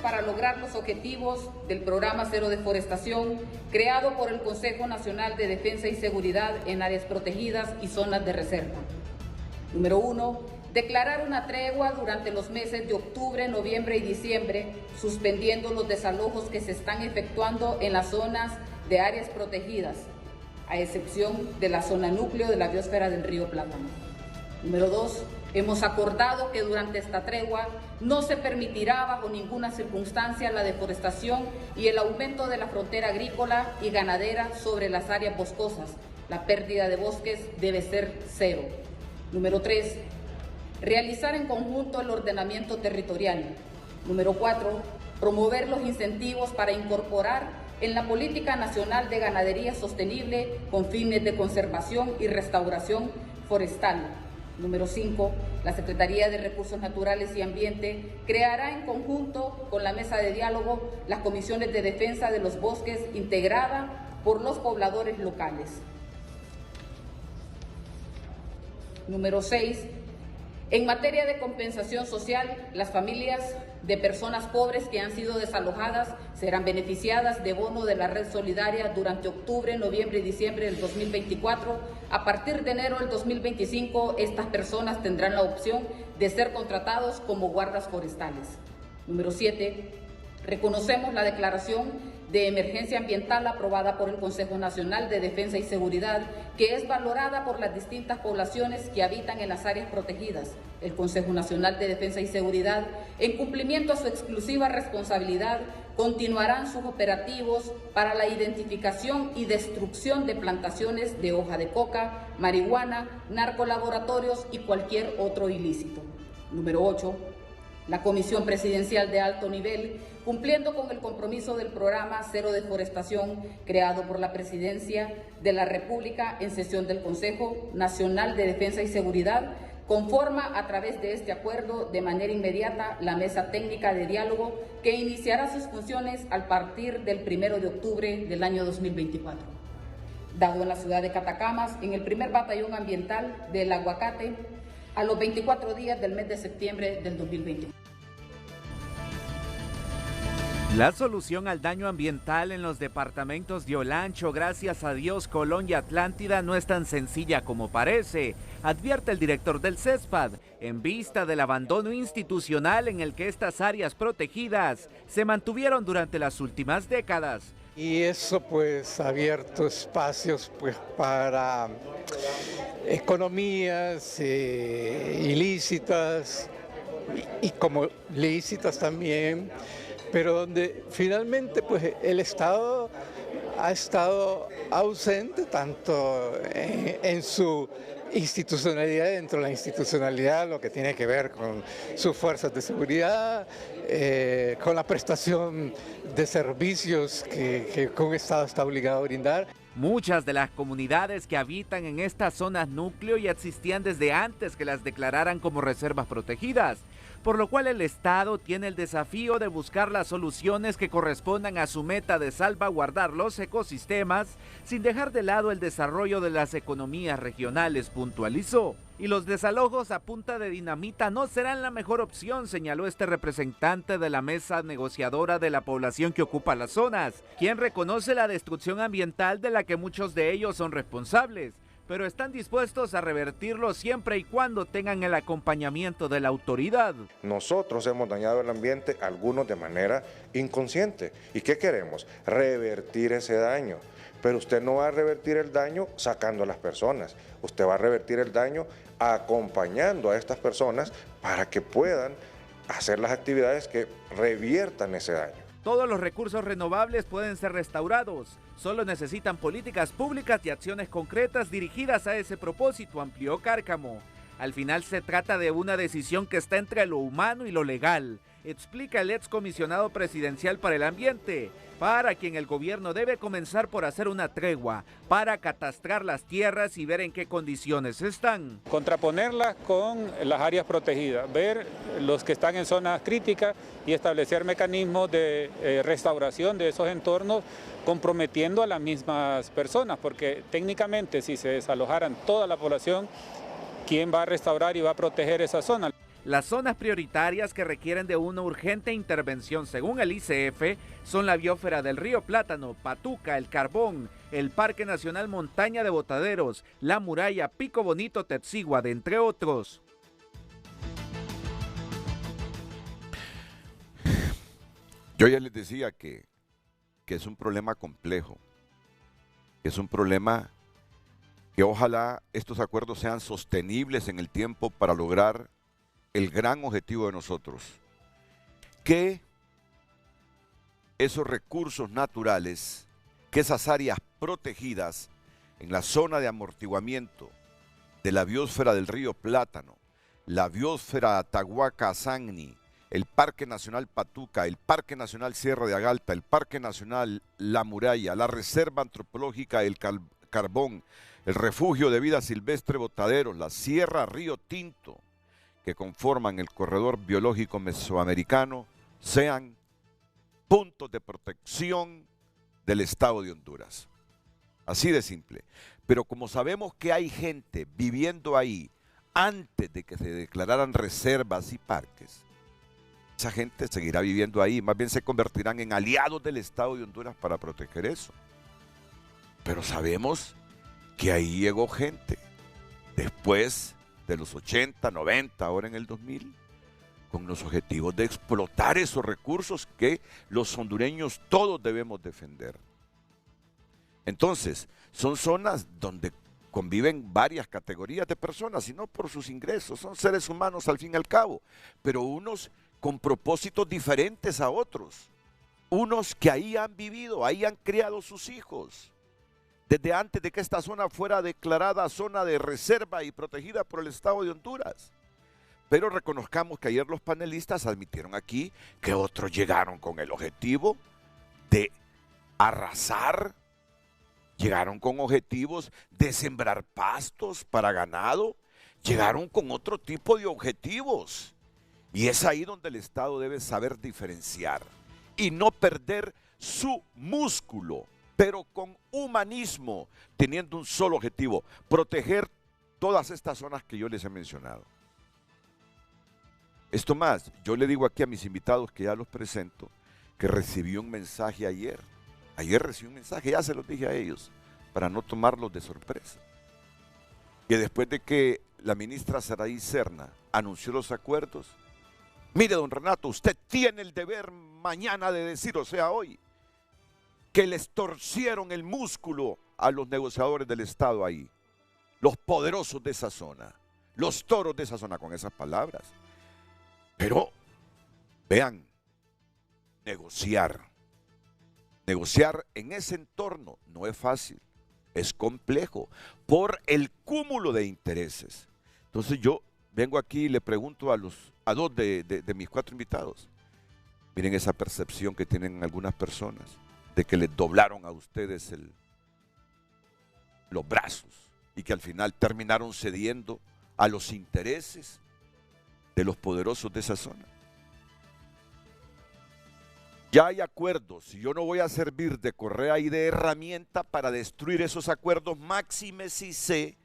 para lograr los objetivos del Programa Cero Deforestación, creado por el Consejo Nacional de Defensa y Seguridad en áreas protegidas y zonas de reserva. Número 1. Declarar una tregua durante los meses de octubre, noviembre y diciembre, suspendiendo los desalojos que se están efectuando en las zonas de áreas protegidas, a excepción de la zona núcleo de la biosfera del río Plátano. Número 2. Hemos acordado que durante esta tregua no se permitirá bajo ninguna circunstancia la deforestación y el aumento de la frontera agrícola y ganadera sobre las áreas boscosas. La pérdida de bosques debe ser cero. Número 3. Realizar en conjunto el ordenamiento territorial. Número 4. Promover los incentivos para incorporar en la Política Nacional de Ganadería Sostenible con fines de conservación y restauración forestal. Número 5. La Secretaría de Recursos Naturales y Ambiente creará en conjunto con la mesa de diálogo las comisiones de defensa de los bosques integrada por los pobladores locales. Número 6. En materia de compensación social, las familias de personas pobres que han sido desalojadas serán beneficiadas de bono de la Red Solidaria durante octubre, noviembre y diciembre del 2024. A partir de enero del 2025, estas personas tendrán la opción de ser contratados como guardas forestales. Número 7. Reconocemos la declaración de emergencia ambiental aprobada por el Consejo Nacional de Defensa y Seguridad, que es valorada por las distintas poblaciones que habitan en las áreas protegidas. El Consejo Nacional de Defensa y Seguridad, en cumplimiento a su exclusiva responsabilidad, continuarán sus operativos para la identificación y destrucción de plantaciones de hoja de coca, marihuana, narcolaboratorios y cualquier otro ilícito. Número 8. La Comisión Presidencial de Alto Nivel, cumpliendo con el compromiso del Programa Cero Deforestación creado por la Presidencia de la República en sesión del Consejo Nacional de Defensa y Seguridad, conforma a través de este acuerdo de manera inmediata la Mesa Técnica de Diálogo que iniciará sus funciones a partir del 1 de octubre del año 2024. Dado en la ciudad de Catacamas, en el primer batallón ambiental del Aguacate, a los 24 días del mes de septiembre del 2021. La solución al daño ambiental en los departamentos de Olancho, Gracias a Dios, Colón y Atlántida no es tan sencilla como parece, advierte el director del CESPAD, en vista del abandono institucional en el que estas áreas protegidas se mantuvieron durante las últimas décadas. Y eso pues ha abierto espacios pues para economías ilícitas y como lícitas también, pero donde finalmente pues el Estado ha estado ausente tanto en su institucionalidad, dentro de la institucionalidad, lo que tiene que ver con sus fuerzas de seguridad, con la prestación de servicios que un Estado está obligado a brindar. Muchas de las comunidades que habitan en estas zonas núcleo ya existían desde antes que las declararan como reservas protegidas, por lo cual el Estado tiene el desafío de buscar las soluciones que correspondan a su meta de salvaguardar los ecosistemas sin dejar de lado el desarrollo de las economías regionales, puntualizó. Y los desalojos a punta de dinamita no serán la mejor opción, señaló este representante de la mesa negociadora de la población que ocupa las zonas, quien reconoce la destrucción ambiental de la que muchos de ellos son responsables, pero están dispuestos a revertirlo siempre y cuando tengan el acompañamiento de la autoridad. Nosotros hemos dañado el ambiente, algunos de manera inconsciente. ¿Y qué queremos? Revertir ese daño. Pero usted no va a revertir el daño sacando a las personas. Usted va a revertir el daño acompañando a estas personas para que puedan hacer las actividades que reviertan ese daño. Todos los recursos renovables pueden ser restaurados, solo necesitan políticas públicas y acciones concretas dirigidas a ese propósito, amplió Cárcamo. Al final se trata de una decisión que está entre lo humano y lo legal, explica el excomisionado presidencial para el ambiente, para quien el gobierno debe comenzar por hacer una tregua, para catastrar las tierras y ver en qué condiciones están. Contraponerlas con las áreas protegidas, ver los que están en zonas críticas y establecer mecanismos de restauración de esos entornos, comprometiendo a las mismas personas, porque técnicamente si se desalojaran toda la población, ¿quién va a restaurar y va a proteger esa zona? Las zonas prioritarias que requieren de una urgente intervención, según el ICF, son la biosfera del río Plátano, Patuca, El Carbón, el Parque Nacional Montaña de Botaderos, la Muralla, Pico Bonito, Tetsigua, entre otros. Yo ya les decía que es un problema complejo, que es un problema que ojalá estos acuerdos sean sostenibles en el tiempo para lograr el gran objetivo de nosotros, que esos recursos naturales, que esas áreas protegidas en la zona de amortiguamiento de la biosfera del río Plátano, la biosfera Atahualpa-Sangni, el Parque Nacional Patuca, el Parque Nacional Sierra de Agalta, el Parque Nacional La Muralla, la Reserva Antropológica El Carbón, el Refugio de Vida Silvestre Botaderos, la Sierra Río Tinto, que conforman el corredor biológico mesoamericano, sean puntos de protección del Estado de Honduras. Así de simple. Pero como sabemos que hay gente viviendo ahí antes de que se declararan reservas y parques, esa gente seguirá viviendo ahí, más bien se convertirán en aliados del Estado de Honduras para proteger eso. Pero sabemos que ahí llegó gente después de los 80, 90, ahora en el 2000, con los objetivos de explotar esos recursos que los hondureños todos debemos defender. Entonces, son zonas donde conviven varias categorías de personas, y no por sus ingresos, son seres humanos al fin y al cabo, pero unos con propósitos diferentes a otros, unos que ahí han vivido, ahí han criado sus hijos, desde antes de que esta zona fuera declarada zona de reserva y protegida por el Estado de Honduras. Pero reconozcamos que ayer los panelistas admitieron aquí que otros llegaron con el objetivo de arrasar, llegaron con objetivos de sembrar pastos para ganado, llegaron con otro tipo de objetivos. Y es ahí donde el Estado debe saber diferenciar y no perder su músculo, pero con humanismo, teniendo un solo objetivo: proteger todas estas zonas que yo les he mencionado. Esto más, yo le digo aquí a mis invitados, que ya los presento, que recibí un mensaje ayer. Ayer recibí un mensaje, ya se los dije a ellos, para no tomarlos de sorpresa. Que después de que la ministra Saraí Serna anunció los acuerdos, mire, don Renato, usted tiene el deber mañana de decir, o sea, hoy, que les torcieron el músculo a los negociadores del Estado ahí, los poderosos de esa zona, los toros de esa zona, con esas palabras. Pero, vean, negociar en ese entorno no es fácil, es complejo, por el cúmulo de intereses. Entonces yo vengo aquí y le pregunto a dos de mis 4 invitados, miren esa percepción que tienen algunas personas, de que les doblaron a ustedes los brazos y que al final terminaron cediendo a los intereses de los poderosos de esa zona. Ya hay acuerdos y yo no voy a servir de correa y de herramienta para destruir esos acuerdos, máxime si sé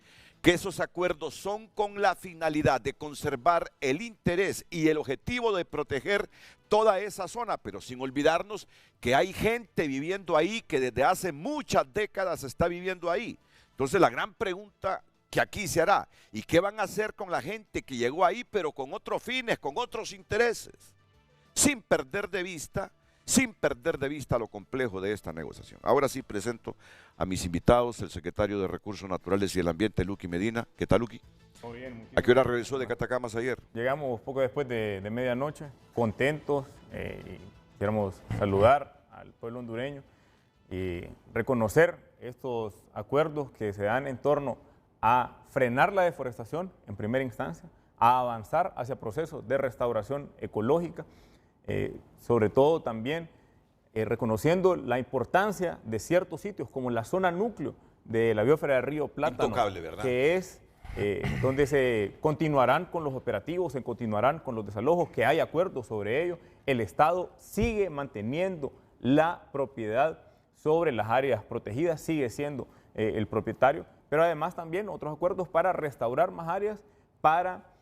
que esos acuerdos son con la finalidad de conservar el interés y el objetivo de proteger toda esa zona, pero sin olvidarnos que hay gente viviendo ahí que desde hace muchas décadas está viviendo ahí. Entonces la gran pregunta que aquí se hará: ¿y qué van a hacer con la gente que llegó ahí pero con otros fines, con otros intereses? Sin perder de vista lo complejo de esta negociación. Ahora sí presento a mis invitados, el secretario de Recursos Naturales y el Ambiente, Luqui Medina. ¿Qué tal, Luqui? Muy bien. ¿A qué hora regresó de Catacamas ayer? Llegamos poco después de medianoche, contentos, queremos saludar al pueblo hondureño y reconocer estos acuerdos que se dan en torno a frenar la deforestación en primera instancia, a avanzar hacia procesos de restauración ecológica, sobre todo también reconociendo la importancia de ciertos sitios como la zona núcleo de la biosfera del río Plátano, intocable, ¿verdad? Que es donde se continuarán con los operativos, se continuarán con los desalojos, que hay acuerdos sobre ello. El Estado sigue manteniendo la propiedad sobre las áreas protegidas, sigue siendo el propietario, pero además también otros acuerdos para restaurar más áreas, para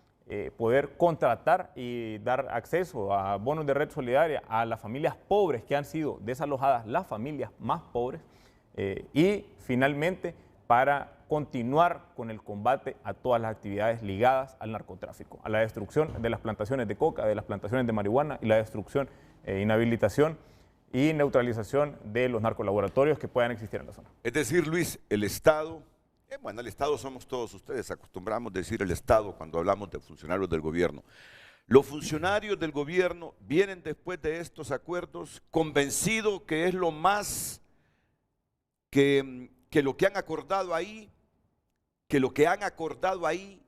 poder contratar y dar acceso a bonos de red solidaria a las familias pobres que han sido desalojadas, las familias más pobres, y finalmente para continuar con el combate a todas las actividades ligadas al narcotráfico, a la destrucción de las plantaciones de coca, de las plantaciones de marihuana y la destrucción, inhabilitación y neutralización de los narcolaboratorios que puedan existir en la zona. Es decir, Luis, el Estado, bueno, el Estado somos todos ustedes, acostumbramos a decir el Estado cuando hablamos de funcionarios del gobierno. Los funcionarios del gobierno vienen después de estos acuerdos convencidos que es lo más que lo que han acordado ahí,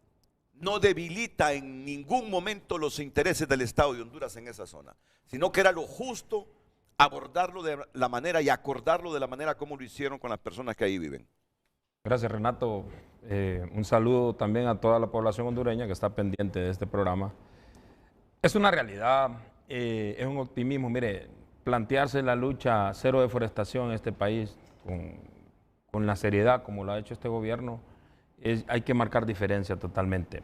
no debilita en ningún momento los intereses del Estado de Honduras en esa zona, sino que era lo justo abordarlo de la manera y acordarlo de la manera como lo hicieron con las personas que ahí viven. Gracias, Renato. Un saludo también a toda la población hondureña que está pendiente de este programa. Es una realidad, es un optimismo. Mire, plantearse la lucha cero deforestación en este país con la seriedad como lo ha hecho este gobierno, hay que marcar diferencia totalmente.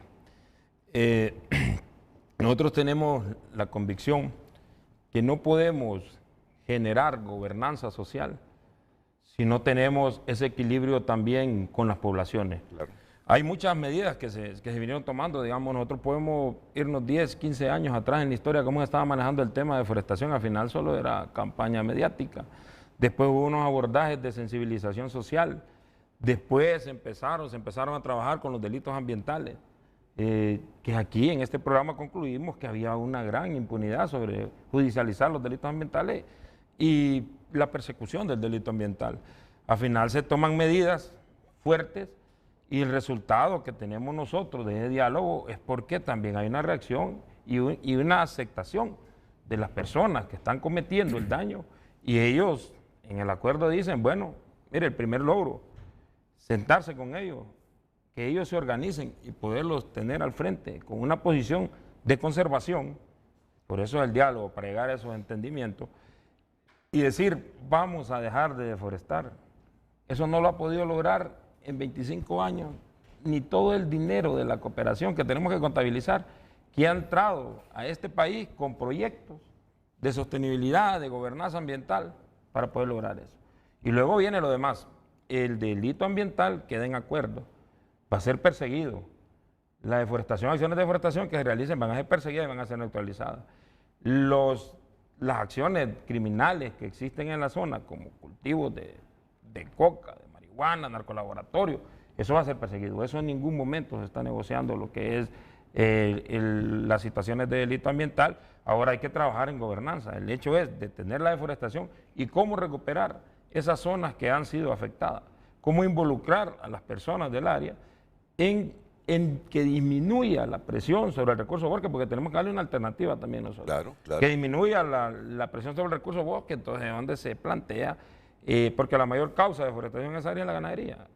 Nosotros tenemos la convicción que no podemos generar gobernanza social si no tenemos ese equilibrio también con las poblaciones. Claro. Hay muchas medidas que se vinieron tomando, digamos, nosotros podemos irnos 10, 15 años atrás en la historia, cómo se estaba manejando el tema de deforestación, al final solo era campaña mediática. Después hubo unos abordajes de sensibilización social, después se empezaron a trabajar con los delitos ambientales, que aquí en este programa concluimos que había una gran impunidad sobre judicializar los delitos ambientales y la persecución del delito ambiental. Al final se toman medidas fuertes y el resultado que tenemos nosotros de ese diálogo es porque también hay una reacción y una aceptación de las personas que están cometiendo el daño y ellos en el acuerdo dicen, bueno, mire, el primer logro, sentarse con ellos, que ellos se organicen y poderlos tener al frente con una posición de conservación, por eso es el diálogo, para llegar a esos entendimientos, y decir, vamos a dejar de deforestar. Eso no lo ha podido lograr en 25 años, ni todo el dinero de la cooperación que tenemos que contabilizar, que ha entrado a este país con proyectos de sostenibilidad, de gobernanza ambiental, para poder lograr eso. Y luego viene lo demás. El delito ambiental queda en acuerdo, va a ser perseguido. La deforestación, acciones de deforestación que se realicen van a ser perseguidas y van a ser neutralizadas. Las acciones criminales que existen en la zona, como cultivos de coca, de marihuana, narcolaboratorio, eso va a ser perseguido. Eso en ningún momento se está negociando lo que es las situaciones de delito ambiental. Ahora hay que trabajar en gobernanza. El hecho es detener la deforestación y cómo recuperar esas zonas que han sido afectadas, cómo involucrar a las personas del área en que disminuya la presión sobre el recurso bosque, porque tenemos que darle una alternativa también nosotros. Claro, claro. Que disminuya la presión sobre el recurso bosque, entonces es donde se plantea, porque la mayor causa de deforestación en esa área es la ganadería,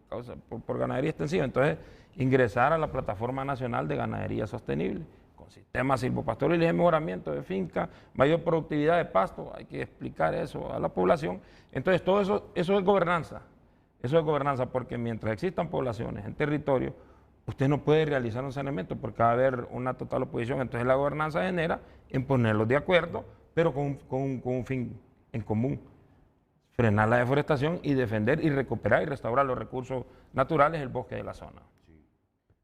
por ganadería extensiva. Entonces, ingresar a la Plataforma Nacional de Ganadería Sostenible, con sistemas silvopastoriles y de mejoramiento de finca, mayor productividad de pasto, hay que explicar eso a la población. Entonces, todo eso es gobernanza. Eso es gobernanza, porque mientras existan poblaciones en territorio, usted no puede realizar un saneamiento porque va a haber una total oposición. Entonces la gobernanza genera en ponerlos de acuerdo, pero con un fin en común. Frenar la deforestación y defender y recuperar y restaurar los recursos naturales del bosque de la zona.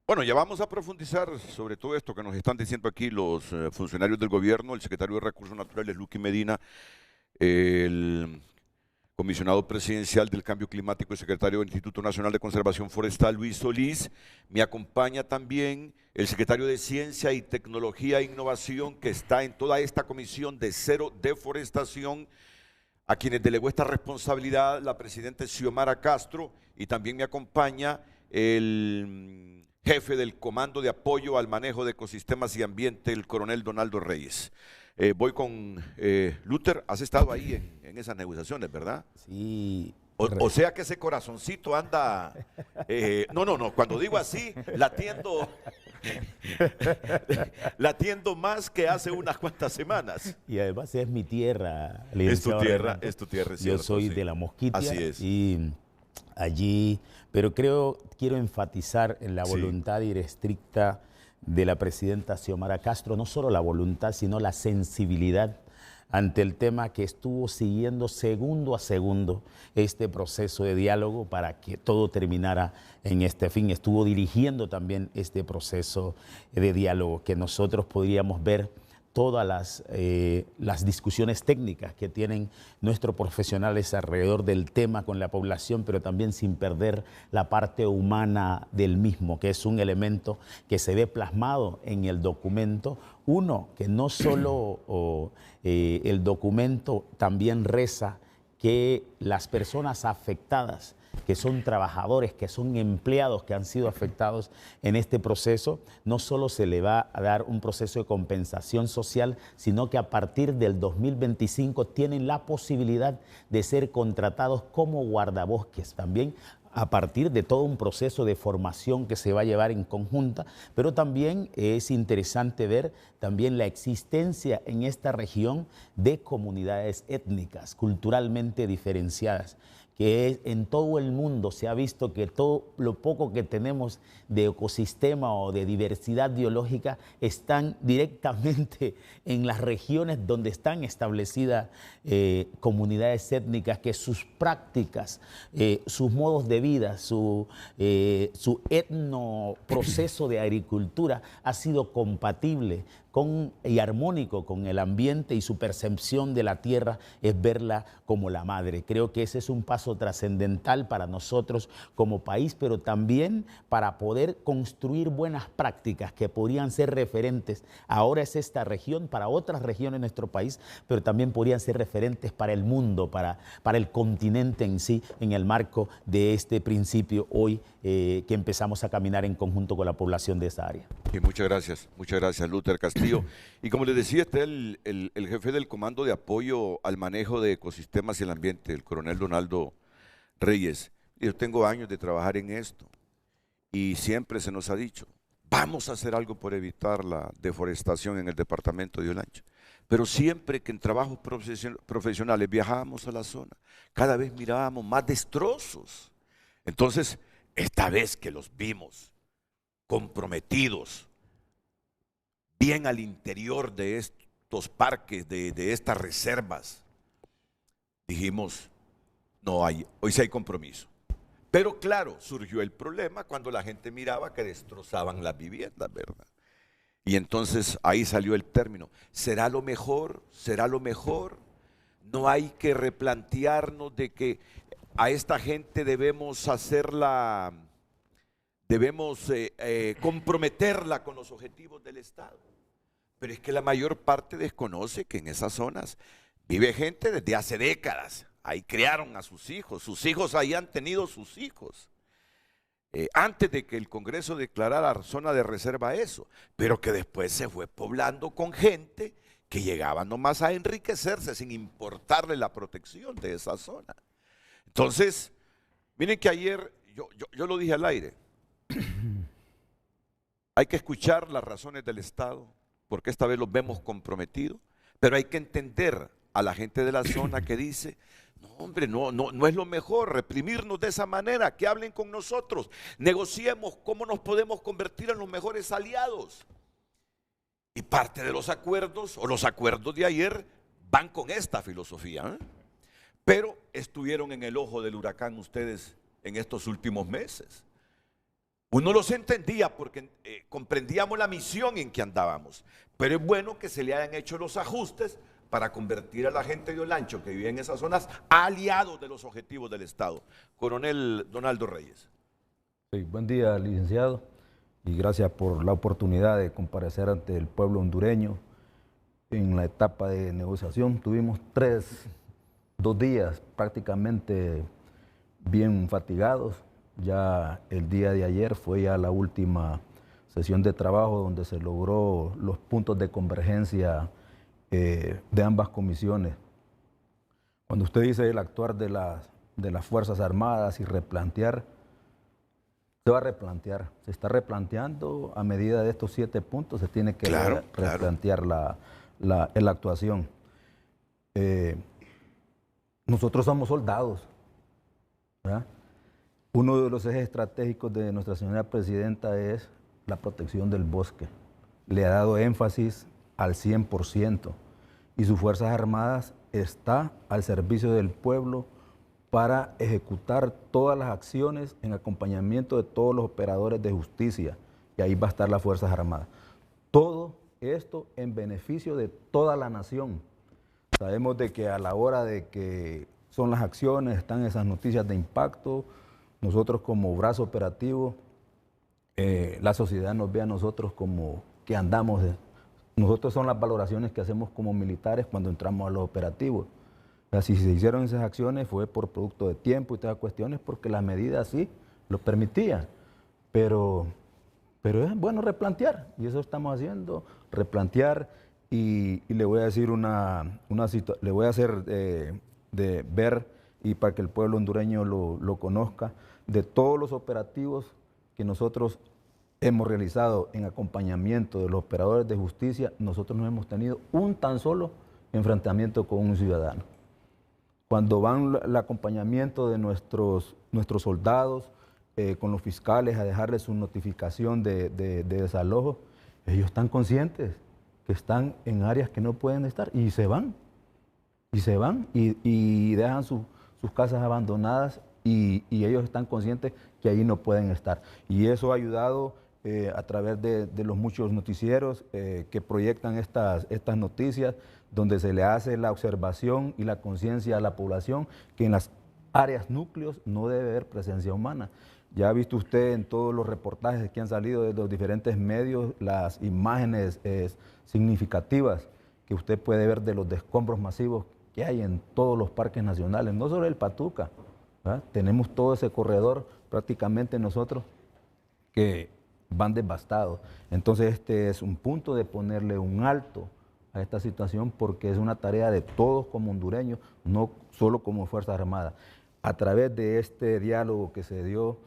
Bueno, ya vamos a profundizar sobre todo esto que nos están diciendo aquí los funcionarios del gobierno, el secretario de Recursos Naturales, Luqui Medina, el comisionado presidencial del Cambio Climático y secretario del Instituto Nacional de Conservación Forestal, Luis Solís. Me acompaña también el secretario de Ciencia y Tecnología e Innovación, que está en toda esta comisión de cero deforestación, a quienes delegó esta responsabilidad la presidenta Xiomara Castro, y también me acompaña el jefe del Comando de Apoyo al Manejo de Ecosistemas y Ambiente, el coronel Donaldo Reyes. Voy con Luther. Has estado ahí en esas negociaciones, ¿verdad? Sí. O sea que ese corazoncito anda... no, cuando digo así, la atiendo más que hace unas cuantas semanas. Y además es mi tierra. Es tu tierra, es cierto. Yo soy de la Mosquitia. Así es. Y allí, pero quiero enfatizar en la voluntad irrestricta de la presidenta Xiomara Castro, no solo la voluntad, sino la sensibilidad ante el tema, que estuvo siguiendo segundo a segundo este proceso de diálogo para que todo terminara en este fin. Estuvo dirigiendo también este proceso de diálogo, que nosotros podríamos ver todas las discusiones técnicas que tienen nuestros profesionales alrededor del tema con la población, pero también sin perder la parte humana del mismo, que es un elemento que se ve plasmado en el documento. Uno, que no solo el documento también reza que las personas afectadas, que son trabajadores, que son empleados que han sido afectados en este proceso, no solo se le va a dar un proceso de compensación social, sino que a partir del 2025 tienen la posibilidad de ser contratados como guardabosques también, a partir de todo un proceso de formación que se va a llevar en conjunta, pero también es interesante ver también la existencia en esta región de comunidades étnicas, culturalmente diferenciadas, que en todo el mundo se ha visto que todo lo poco que tenemos de ecosistema o de diversidad biológica están directamente en las regiones donde están establecidas comunidades étnicas, que sus prácticas, sus modos de vida, su etno proceso de agricultura ha sido compatible y armónico con el ambiente, y su percepción de la tierra es verla como la madre. Creo que ese es un paso trascendental para nosotros como país, pero también para poder construir buenas prácticas que podrían ser referentes. Ahora es esta región, para otras regiones de nuestro país, pero también podrían ser referentes para el mundo, para el continente en sí, en el marco de este principio hoy que empezamos a caminar en conjunto con la población de esa área. Y muchas gracias, Luther Castillo. Y como les decía, está el jefe del Comando de Apoyo al Manejo de Ecosistemas y el Ambiente, el coronel Donaldo Reyes. Yo tengo años de trabajar en esto y siempre se nos ha dicho, vamos a hacer algo por evitar la deforestación en el departamento de Olancho. Pero siempre que en trabajos profesionales viajábamos a la zona, cada vez mirábamos más destrozos. Entonces, esta vez que los vimos comprometidos, bien al interior de estos parques, de estas reservas, dijimos, no hoy sí hay compromiso. Pero claro, surgió el problema cuando la gente miraba que destrozaban las viviendas, ¿verdad? Y entonces ahí salió el término, ¿será lo mejor? ¿Será lo mejor? No hay que replantearnos de que a esta gente debemos comprometerla con los objetivos del Estado. Pero es que la mayor parte desconoce que en esas zonas vive gente desde hace décadas. Ahí criaron a sus hijos ahí han tenido sus hijos. Antes de que el Congreso declarara zona de reserva eso, pero que después se fue poblando con gente que llegaba nomás a enriquecerse sin importarle la protección de esa zona. Entonces, miren que ayer, yo lo dije al aire, hay que escuchar las razones del Estado, porque esta vez los vemos comprometidos, pero hay que entender a la gente de la zona que dice, no hombre, no es lo mejor reprimirnos de esa manera, que hablen con nosotros, negociemos cómo nos podemos convertir en los mejores aliados. Y parte de los acuerdos, o los acuerdos de ayer, van con esta filosofía, pero estuvieron en el ojo del huracán ustedes en estos últimos meses. Uno los entendía porque comprendíamos la misión en que andábamos, pero es bueno que se le hayan hecho los ajustes para convertir a la gente de Olancho que vive en esas zonas aliados de los objetivos del Estado. Coronel Donaldo Reyes. Sí, buen día, licenciado, y gracias por la oportunidad de comparecer ante el pueblo hondureño en la etapa de negociación. Tuvimos 2 días prácticamente bien fatigados. Ya el día de ayer fue ya la última sesión de trabajo donde se logró los puntos de convergencia de ambas comisiones. Cuando usted dice el actuar de las Fuerzas Armadas y replantear, se va a replantear, se está replanteando a medida de estos 7 puntos, se tiene que replantear la actuación. Nosotros somos soldados, ¿verdad? Uno de los ejes estratégicos de nuestra señora presidenta es la protección del bosque. le ha dado énfasis al 100% y sus Fuerzas Armadas está al servicio del pueblo para ejecutar todas las acciones en acompañamiento de todos los operadores de justicia, y ahí va a estar las Fuerzas Armadas. Todo esto en beneficio de toda la nación. Sabemos de que a la hora de que son las acciones, están esas noticias de impacto, nosotros como brazo operativo, la sociedad nos ve a nosotros como que andamos, nosotros son las valoraciones que hacemos como militares cuando entramos a los operativos. O sea, si se hicieron esas acciones fue por producto de tiempo y todas las cuestiones, porque las medidas sí lo permitían, pero es bueno replantear, y eso estamos haciendo, replantear, y le voy a decir le voy a hacer de ver, y para que el pueblo hondureño lo conozca, de todos los operativos que nosotros hemos realizado en acompañamiento de los operadores de justicia, nosotros no hemos tenido un tan solo enfrentamiento con un ciudadano. Cuando van el acompañamiento de nuestros soldados, con los fiscales a dejarles su notificación de desalojo, ellos están conscientes que están en áreas que no pueden estar y se van, y dejan sus casas abandonadas, y ellos están conscientes que ahí no pueden estar. Y eso ha ayudado a través de los muchos noticieros que proyectan estas noticias, donde se le hace la observación y la conciencia a la población que en las áreas núcleos no debe haber presencia humana. Ya ha visto usted en todos los reportajes que han salido de los diferentes medios las imágenes significativas que usted puede ver de los escombros masivos que hay en todos los parques nacionales, no solo el Patuca, ¿verdad? Tenemos todo ese corredor prácticamente nosotros que van devastados. Entonces este es un punto de ponerle un alto a esta situación, porque es una tarea de todos como hondureños, no solo como Fuerzas Armadas. A través de este diálogo que se dio,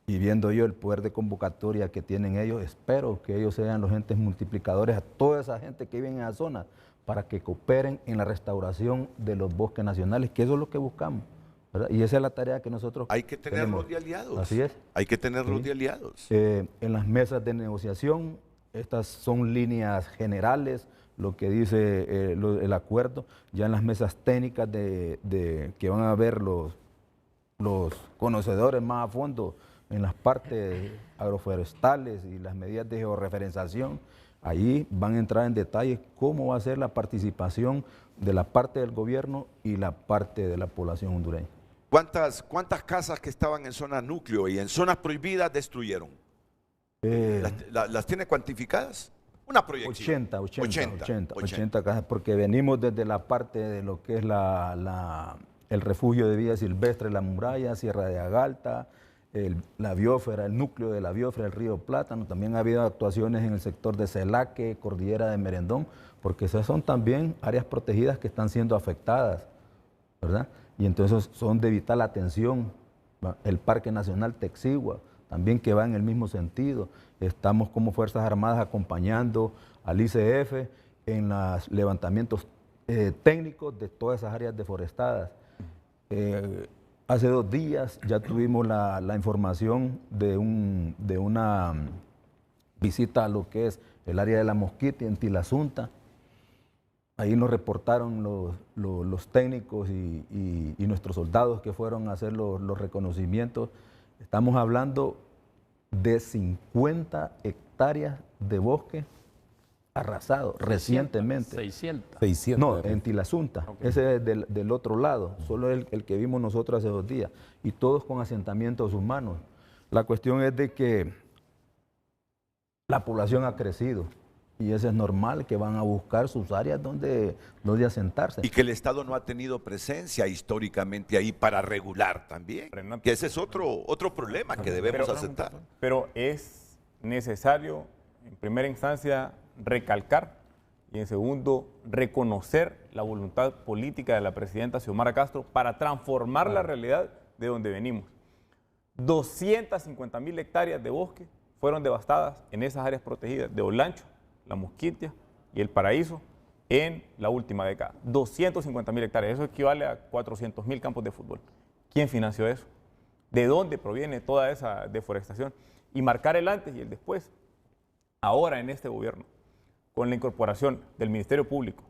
y viendo yo el poder de convocatoria que tienen ellos, espero que ellos sean los entes multiplicadores a toda esa gente que vive en esa zona, para que cooperen en la restauración de los bosques nacionales, que eso es lo que buscamos, ¿verdad? Y esa es la tarea que nosotros hay que tenerlos de aliados. Así es. Hay que tenerlos de aliados. En las mesas de negociación, estas son líneas generales, lo que dice el acuerdo. Ya en las mesas técnicas que van a ver los conocedores más a fondo en las partes agroforestales y las medidas de georreferenciación, ahí van a entrar en detalle cómo va a ser la participación de la parte del gobierno y la parte de la población hondureña. ¿Cuántas casas que estaban en zonas núcleo y en zonas prohibidas destruyeron? ¿Las tiene cuantificadas? Una proyección. 80 casas, porque venimos desde la parte de lo que es el refugio de vida silvestre, la muralla, Sierra de Agalta, la biosfera, el núcleo de la biosfera, el río Plátano. También ha habido actuaciones en el sector de Celaque, Cordillera de Merendón, porque esas son también áreas protegidas que están siendo afectadas, ¿verdad? Y entonces son de vital atención. El Parque Nacional Texigua, también, que va en el mismo sentido. Estamos como Fuerzas Armadas acompañando al ICF en los levantamientos técnicos de todas esas áreas deforestadas. Hace 2 días ya tuvimos la información de una visita a lo que es el área de la Mosquita en Tilazunta. Ahí nos reportaron los técnicos y nuestros soldados que fueron a hacer los reconocimientos. Estamos hablando de 50 hectáreas de bosque arrasado recientemente. 600. No, en Tilazunta. Okay. Ese es del otro lado, solo el que vimos nosotros hace 2 días. Y todos con asentamientos humanos. La cuestión es de que la población ha crecido. Y eso es normal, que van a buscar sus áreas donde asentarse. Y que el Estado no ha tenido presencia históricamente ahí para regular también. Que ese es otro problema que debemos aceptar. Pero es necesario, en primera instancia, recalcar, y en segundo, reconocer la voluntad política de la presidenta Xiomara Castro para transformar la realidad de donde venimos. 250.000 hectáreas de bosque fueron devastadas en esas áreas protegidas de Olancho, La Mosquitia y El Paraíso en la última década. 250.000 hectáreas, eso equivale a 400.000 campos de fútbol. ¿Quién financió eso? ¿De dónde proviene toda esa deforestación? Y marcar el antes y el después, ahora en este gobierno. con la incorporación del Ministerio Público,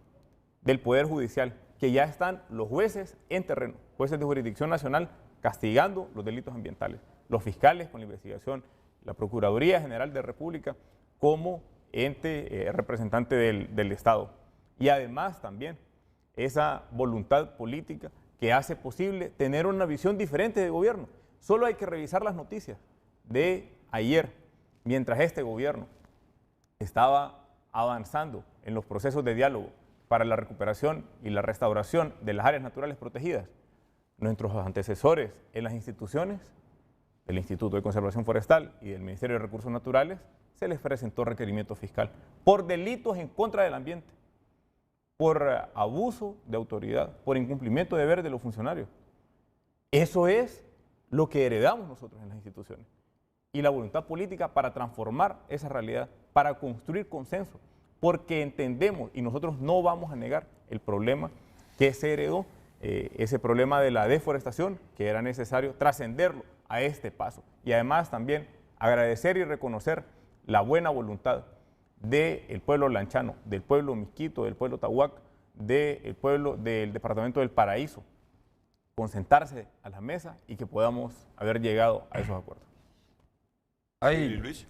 del Poder Judicial, que ya están los jueces en terreno, jueces de jurisdicción nacional, castigando los delitos ambientales, los fiscales con la investigación, la Procuraduría General de la República como ente representante del Estado. Y además también esa voluntad política que hace posible tener una visión diferente de gobierno. Solo hay que revisar las noticias de ayer, mientras este gobierno estaba avanzando en los procesos de diálogo para la recuperación y la restauración de las áreas naturales protegidas. Nuestros antecesores en las instituciones, del Instituto de Conservación Forestal y del Ministerio de Recursos Naturales, se les presentó requerimiento fiscal por delitos en contra del ambiente, por abuso de autoridad, por incumplimiento de deberes de los funcionarios. Eso es lo que heredamos nosotros en las instituciones. Y la voluntad política para transformar esa realidad, para construir consenso, porque entendemos y nosotros no vamos a negar el problema que se heredó, ese problema de la deforestación, que era necesario trascenderlo a este paso. Y además también agradecer y reconocer la buena voluntad del pueblo lanchano, del pueblo misquito, del pueblo tahuac, del pueblo del departamento del Paraíso, con sentarse a la mesa y que podamos haber llegado a esos acuerdos. Luis.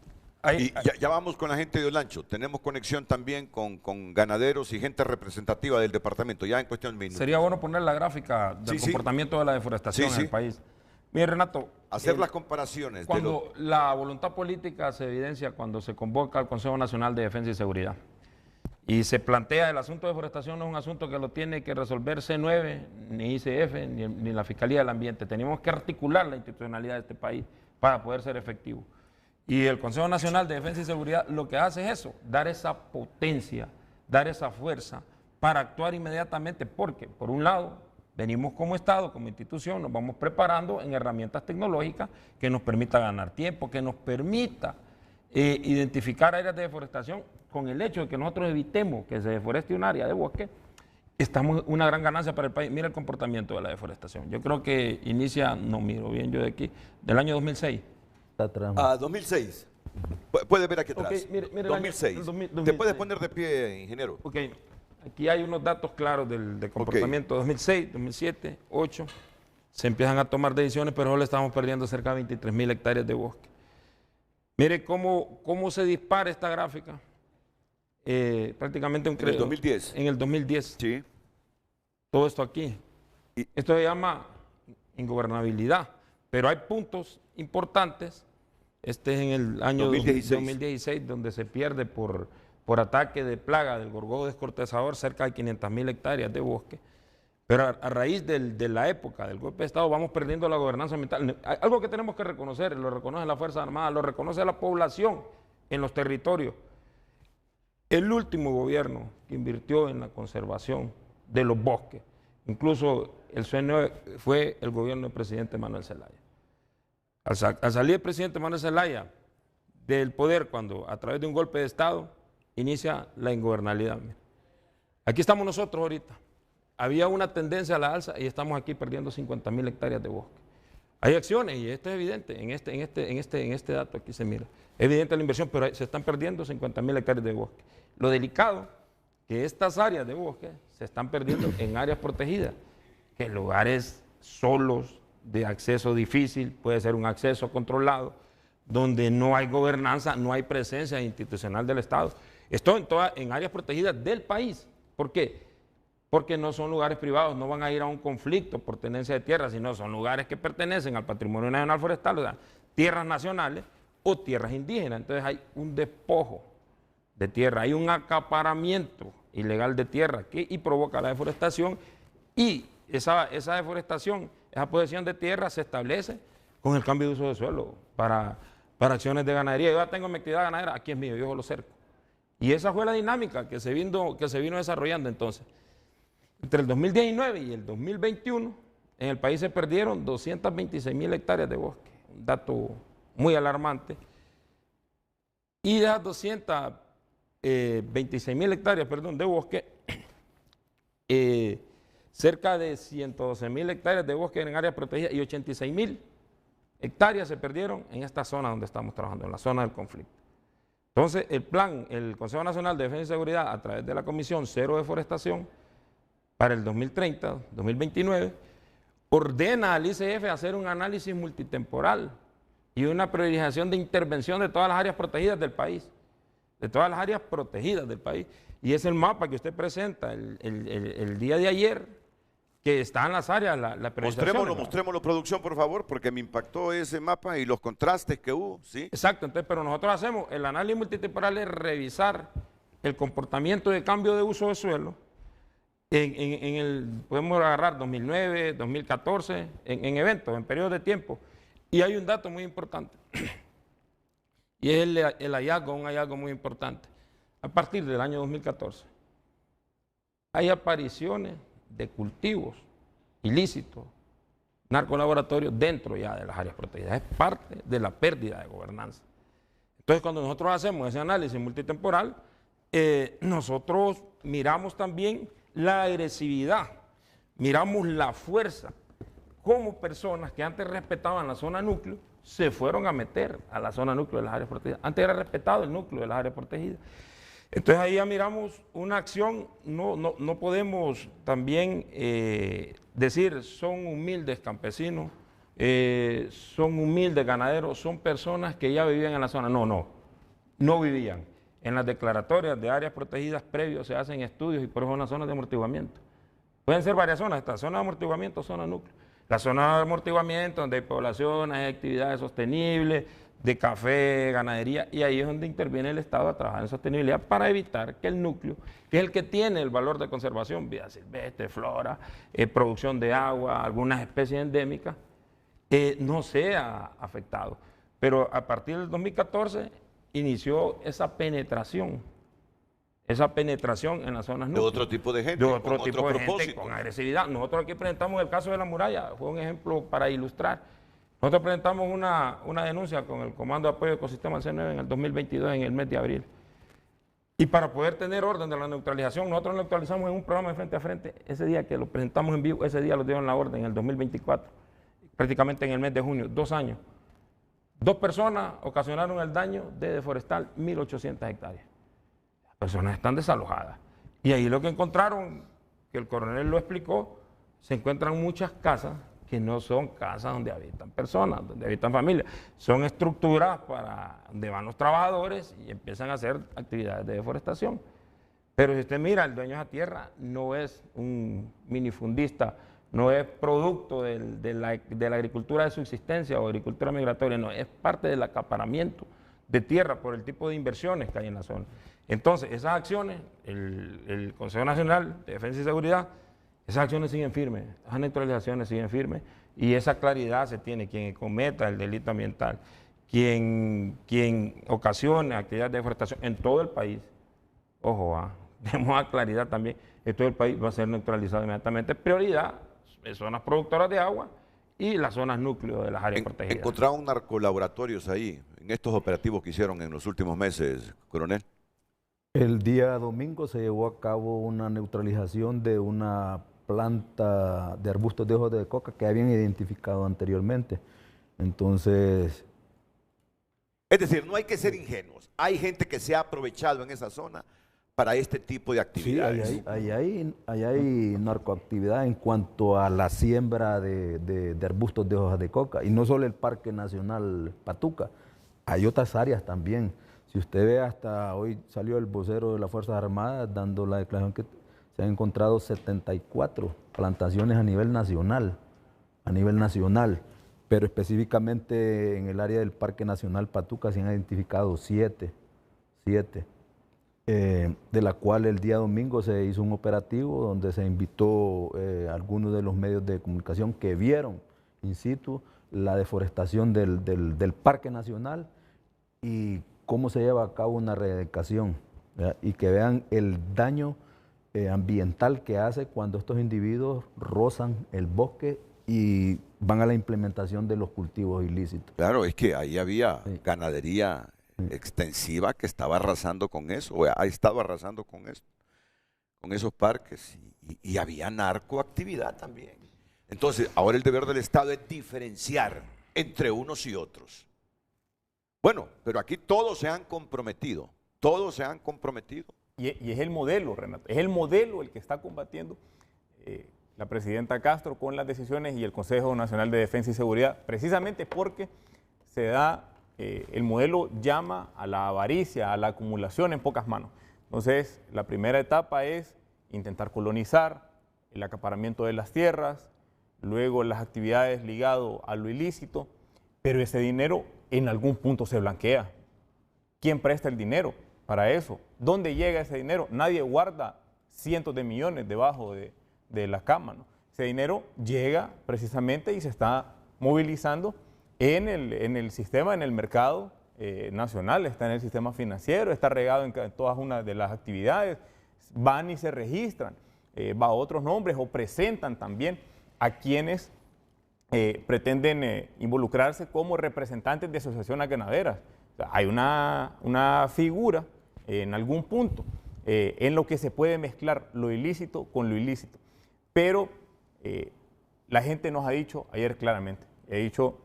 Y ya vamos con la gente de Olancho. Tenemos conexión también con ganaderos y gente representativa del departamento, ya en cuestión de minutos. Sería bueno poner la gráfica del comportamiento de la deforestación en el país. Mire, Renato. Hacer las comparaciones. Cuando la voluntad política se evidencia cuando se convoca al Consejo Nacional de Defensa y Seguridad y se plantea el asunto de deforestación, no es un asunto que lo tiene que resolver C9, ni ICF, ni la Fiscalía del Ambiente. Tenemos que articular la institucionalidad de este país para poder ser efectivo. Y el Consejo Nacional de Defensa y Seguridad lo que hace es eso, dar esa potencia, dar esa fuerza para actuar inmediatamente, porque por un lado venimos como Estado, como institución, nos vamos preparando en herramientas tecnológicas que nos permita ganar tiempo, que nos permita identificar áreas de deforestación. Con el hecho de que nosotros evitemos que se deforeste un área de bosque, estamos una gran ganancia para el país. Mira el comportamiento de la deforestación. Yo creo que inicia, no miro bien yo de aquí, del año 2006. 2006. Puedes ver aquí atrás. Okay, mire 2006. 2006. ¿Te puedes poner de pie, ingeniero? Ok, aquí hay unos datos claros del comportamiento. 2006, 2007, 2008, se empiezan a tomar decisiones, pero ahora estamos perdiendo cerca de 23.000 hectáreas de bosque. Mire cómo se dispara esta gráfica. Prácticamente en el 2010. En el 2010. Sí. Todo esto aquí. Esto se llama ingobernabilidad, pero hay puntos importantes. Este es en el año 2016 donde se pierde por ataque de plaga del gorgojo descortezador cerca de 500.000 hectáreas de bosque. Pero a raíz de la época del golpe de Estado vamos perdiendo la gobernanza ambiental. Algo que tenemos que reconocer, lo reconoce la Fuerza Armada, lo reconoce la población en los territorios. El último gobierno que invirtió en la conservación de los bosques, incluso el sueño fue el gobierno del presidente Manuel Zelaya. Al salir el presidente Manuel Zelaya del poder, cuando a través de un golpe de Estado inicia la ingobernabilidad. Aquí estamos nosotros ahorita. Había una tendencia a la alza y estamos aquí perdiendo 50.000 hectáreas de bosque. Hay acciones y esto es evidente, en este dato aquí se mira. Es evidente la inversión, pero se están perdiendo 50.000 hectáreas de bosque. Lo delicado, que estas áreas de bosque se están perdiendo en áreas protegidas, que en lugares solos, de acceso difícil, puede ser un acceso controlado, donde no hay gobernanza, no hay presencia institucional del Estado. Esto en áreas protegidas del país. ¿Por qué? Porque no son lugares privados, no van a ir a un conflicto por tenencia de tierra, sino son lugares que pertenecen al patrimonio nacional forestal, o sea, tierras nacionales o tierras indígenas. Entonces hay un despojo de tierra, hay un acaparamiento ilegal de tierra y provoca la deforestación, y esa deforestación, esa posesión de tierra se establece con el cambio de uso de suelo para acciones de ganadería. Yo ya tengo mi actividad ganadera, aquí es mío, yo lo cerco. Y esa fue la dinámica que se vino desarrollando entonces. Entre el 2019 y el 2021, en el país se perdieron 226.000 hectáreas de bosque, un dato muy alarmante. Y de esas 226.000 hectáreas, de bosque, cerca de 112.000 hectáreas de bosque en áreas protegidas y 86.000 hectáreas se perdieron en esta zona donde estamos trabajando, en la zona del conflicto. Entonces, el plan, el Consejo Nacional de Defensa y Seguridad, a través de la Comisión Cero Deforestación, para el 2030, 2029, ordena al ICF hacer un análisis multitemporal y una priorización de intervención de todas las áreas protegidas del país, Y es el mapa que usted presenta el día de ayer, que está en las áreas, la priorización. Mostrémoslo, producción, por favor, porque me impactó ese mapa y los contrastes que hubo, ¿sí? Exacto, entonces, pero nosotros hacemos, el análisis multitemporal es revisar el comportamiento de cambio de uso de suelo. Podemos agarrar 2009, 2014, en eventos, en periodos de tiempo. Y hay un dato muy importante, y es un hallazgo muy importante. A partir del año 2014, hay apariciones de cultivos ilícitos, narcolaboratorios dentro ya de las áreas protegidas. Es parte de la pérdida de gobernanza. Entonces, cuando nosotros hacemos ese análisis multitemporal, nosotros miramos también la agresividad, miramos la fuerza, cómo personas que antes respetaban la zona núcleo se fueron a meter a la zona núcleo de las áreas protegidas. Antes era respetado el núcleo de las áreas protegidas. Entonces ahí ya miramos una acción, no podemos también decir son humildes campesinos, son humildes ganaderos, son personas que ya vivían en la zona. No vivían. En las declaratorias de áreas protegidas previos se hacen estudios y por eso son las zonas de amortiguamiento. Pueden ser varias zonas, esta zona de amortiguamiento, zona núcleo. La zona de amortiguamiento donde hay población, hay actividades sostenibles, de café, ganadería, y ahí es donde interviene el Estado a trabajar en sostenibilidad para evitar que el núcleo, que es el que tiene el valor de conservación, vida silvestre, flora, producción de agua, algunas especies endémicas, no sea afectado. Pero a partir del 2014 inició esa penetración en las zonas núcleo. De otro tipo de gente, de otro con tipo otro de propósito. gente, con agresividad. Nosotros aquí presentamos el caso de la muralla, fue un ejemplo para ilustrar. Nosotros presentamos una denuncia con el Comando de Apoyo Ecosistema del C9 en el 2022, en el mes de abril. Y para poder tener orden de la neutralización, nosotros neutralizamos en un programa de frente a frente. Ese día que lo presentamos en vivo, ese día lo dieron la orden, en el 2024, prácticamente en el mes de junio, 2 años. 2 personas ocasionaron el daño de deforestal 1.800 hectáreas. Las personas están desalojadas. Y ahí lo que encontraron, que el coronel lo explicó, se encuentran muchas casas que no son casas donde habitan personas, donde habitan familias. Son estructuras para donde van los trabajadores y empiezan a hacer actividades de deforestación. Pero si usted mira, el dueño de esa tierra no es un minifundista, no es producto de la agricultura de subsistencia o agricultura migratoria, no, es parte del acaparamiento de tierra por el tipo de inversiones que hay en la zona. Entonces, esas acciones, el Consejo Nacional de Defensa y Seguridad, esas acciones siguen firmes, esas neutralizaciones siguen firmes y esa claridad se tiene. Quien cometa el delito ambiental, quien ocasione actividades de deforestación en todo el país, ojo, tenemos claridad también, en todo el país va a ser neutralizado inmediatamente. Prioridad, zonas productoras de agua y las zonas núcleo de las áreas protegidas. ¿Encontraron narcolaboratorios ahí, en estos operativos que hicieron en los últimos meses, coronel? El día domingo se llevó a cabo una neutralización de una planta de arbustos de hojas de coca que habían identificado anteriormente. Entonces... Es decir, no hay que ser ingenuos. Hay gente que se ha aprovechado en esa zona para este tipo de actividades. Sí, ahí hay narcoactividad en cuanto a la siembra de arbustos de hojas de coca. Y no solo el Parque Nacional Patuca, hay otras áreas también. Si usted ve, hasta hoy salió el vocero de las Fuerzas Armadas dando la declaración que se han encontrado 74 plantaciones a nivel nacional, pero específicamente en el área del Parque Nacional Patuca se han identificado 7, de la cual el día domingo se hizo un operativo donde se invitó a algunos de los medios de comunicación que vieron in situ la deforestación del Parque Nacional y cómo se lleva a cabo una erradicación, ¿verdad? Y que vean el daño ambiental que hace cuando estos individuos rozan el bosque y van a la implementación de los cultivos ilícitos. Claro, es que ahí había ganadería extensiva que estaba arrasando con eso, o ha estado arrasando con eso, con esos parques, y había narcoactividad también. Entonces, ahora el deber del Estado es diferenciar entre unos y otros. Bueno, pero aquí todos se han comprometido, todos se han comprometido. Y es el modelo, Renato, es el modelo el que está combatiendo la presidenta Castro con las decisiones y el Consejo Nacional de Defensa y Seguridad, precisamente porque se da, el modelo llama a la avaricia, a la acumulación en pocas manos. Entonces, la primera etapa es intentar colonizar, el acaparamiento de las tierras, luego las actividades ligadas a lo ilícito, pero ese dinero en algún punto se blanquea. ¿Quién presta el dinero para eso? ¿Dónde llega ese dinero? Nadie guarda cientos de millones debajo de la cama, ¿no? Ese dinero llega precisamente y se está movilizando en el sistema, en el mercado nacional, está en el sistema financiero, está regado en todas una de las actividades, van y se registran bajo otros nombres o presentan también a quienes pretenden involucrarse como representantes de asociaciones ganaderas. O sea, hay una figura en algún punto en lo que se puede mezclar lo ilícito con lo ilícito. Pero la gente nos ha dicho ayer claramente, ha dicho,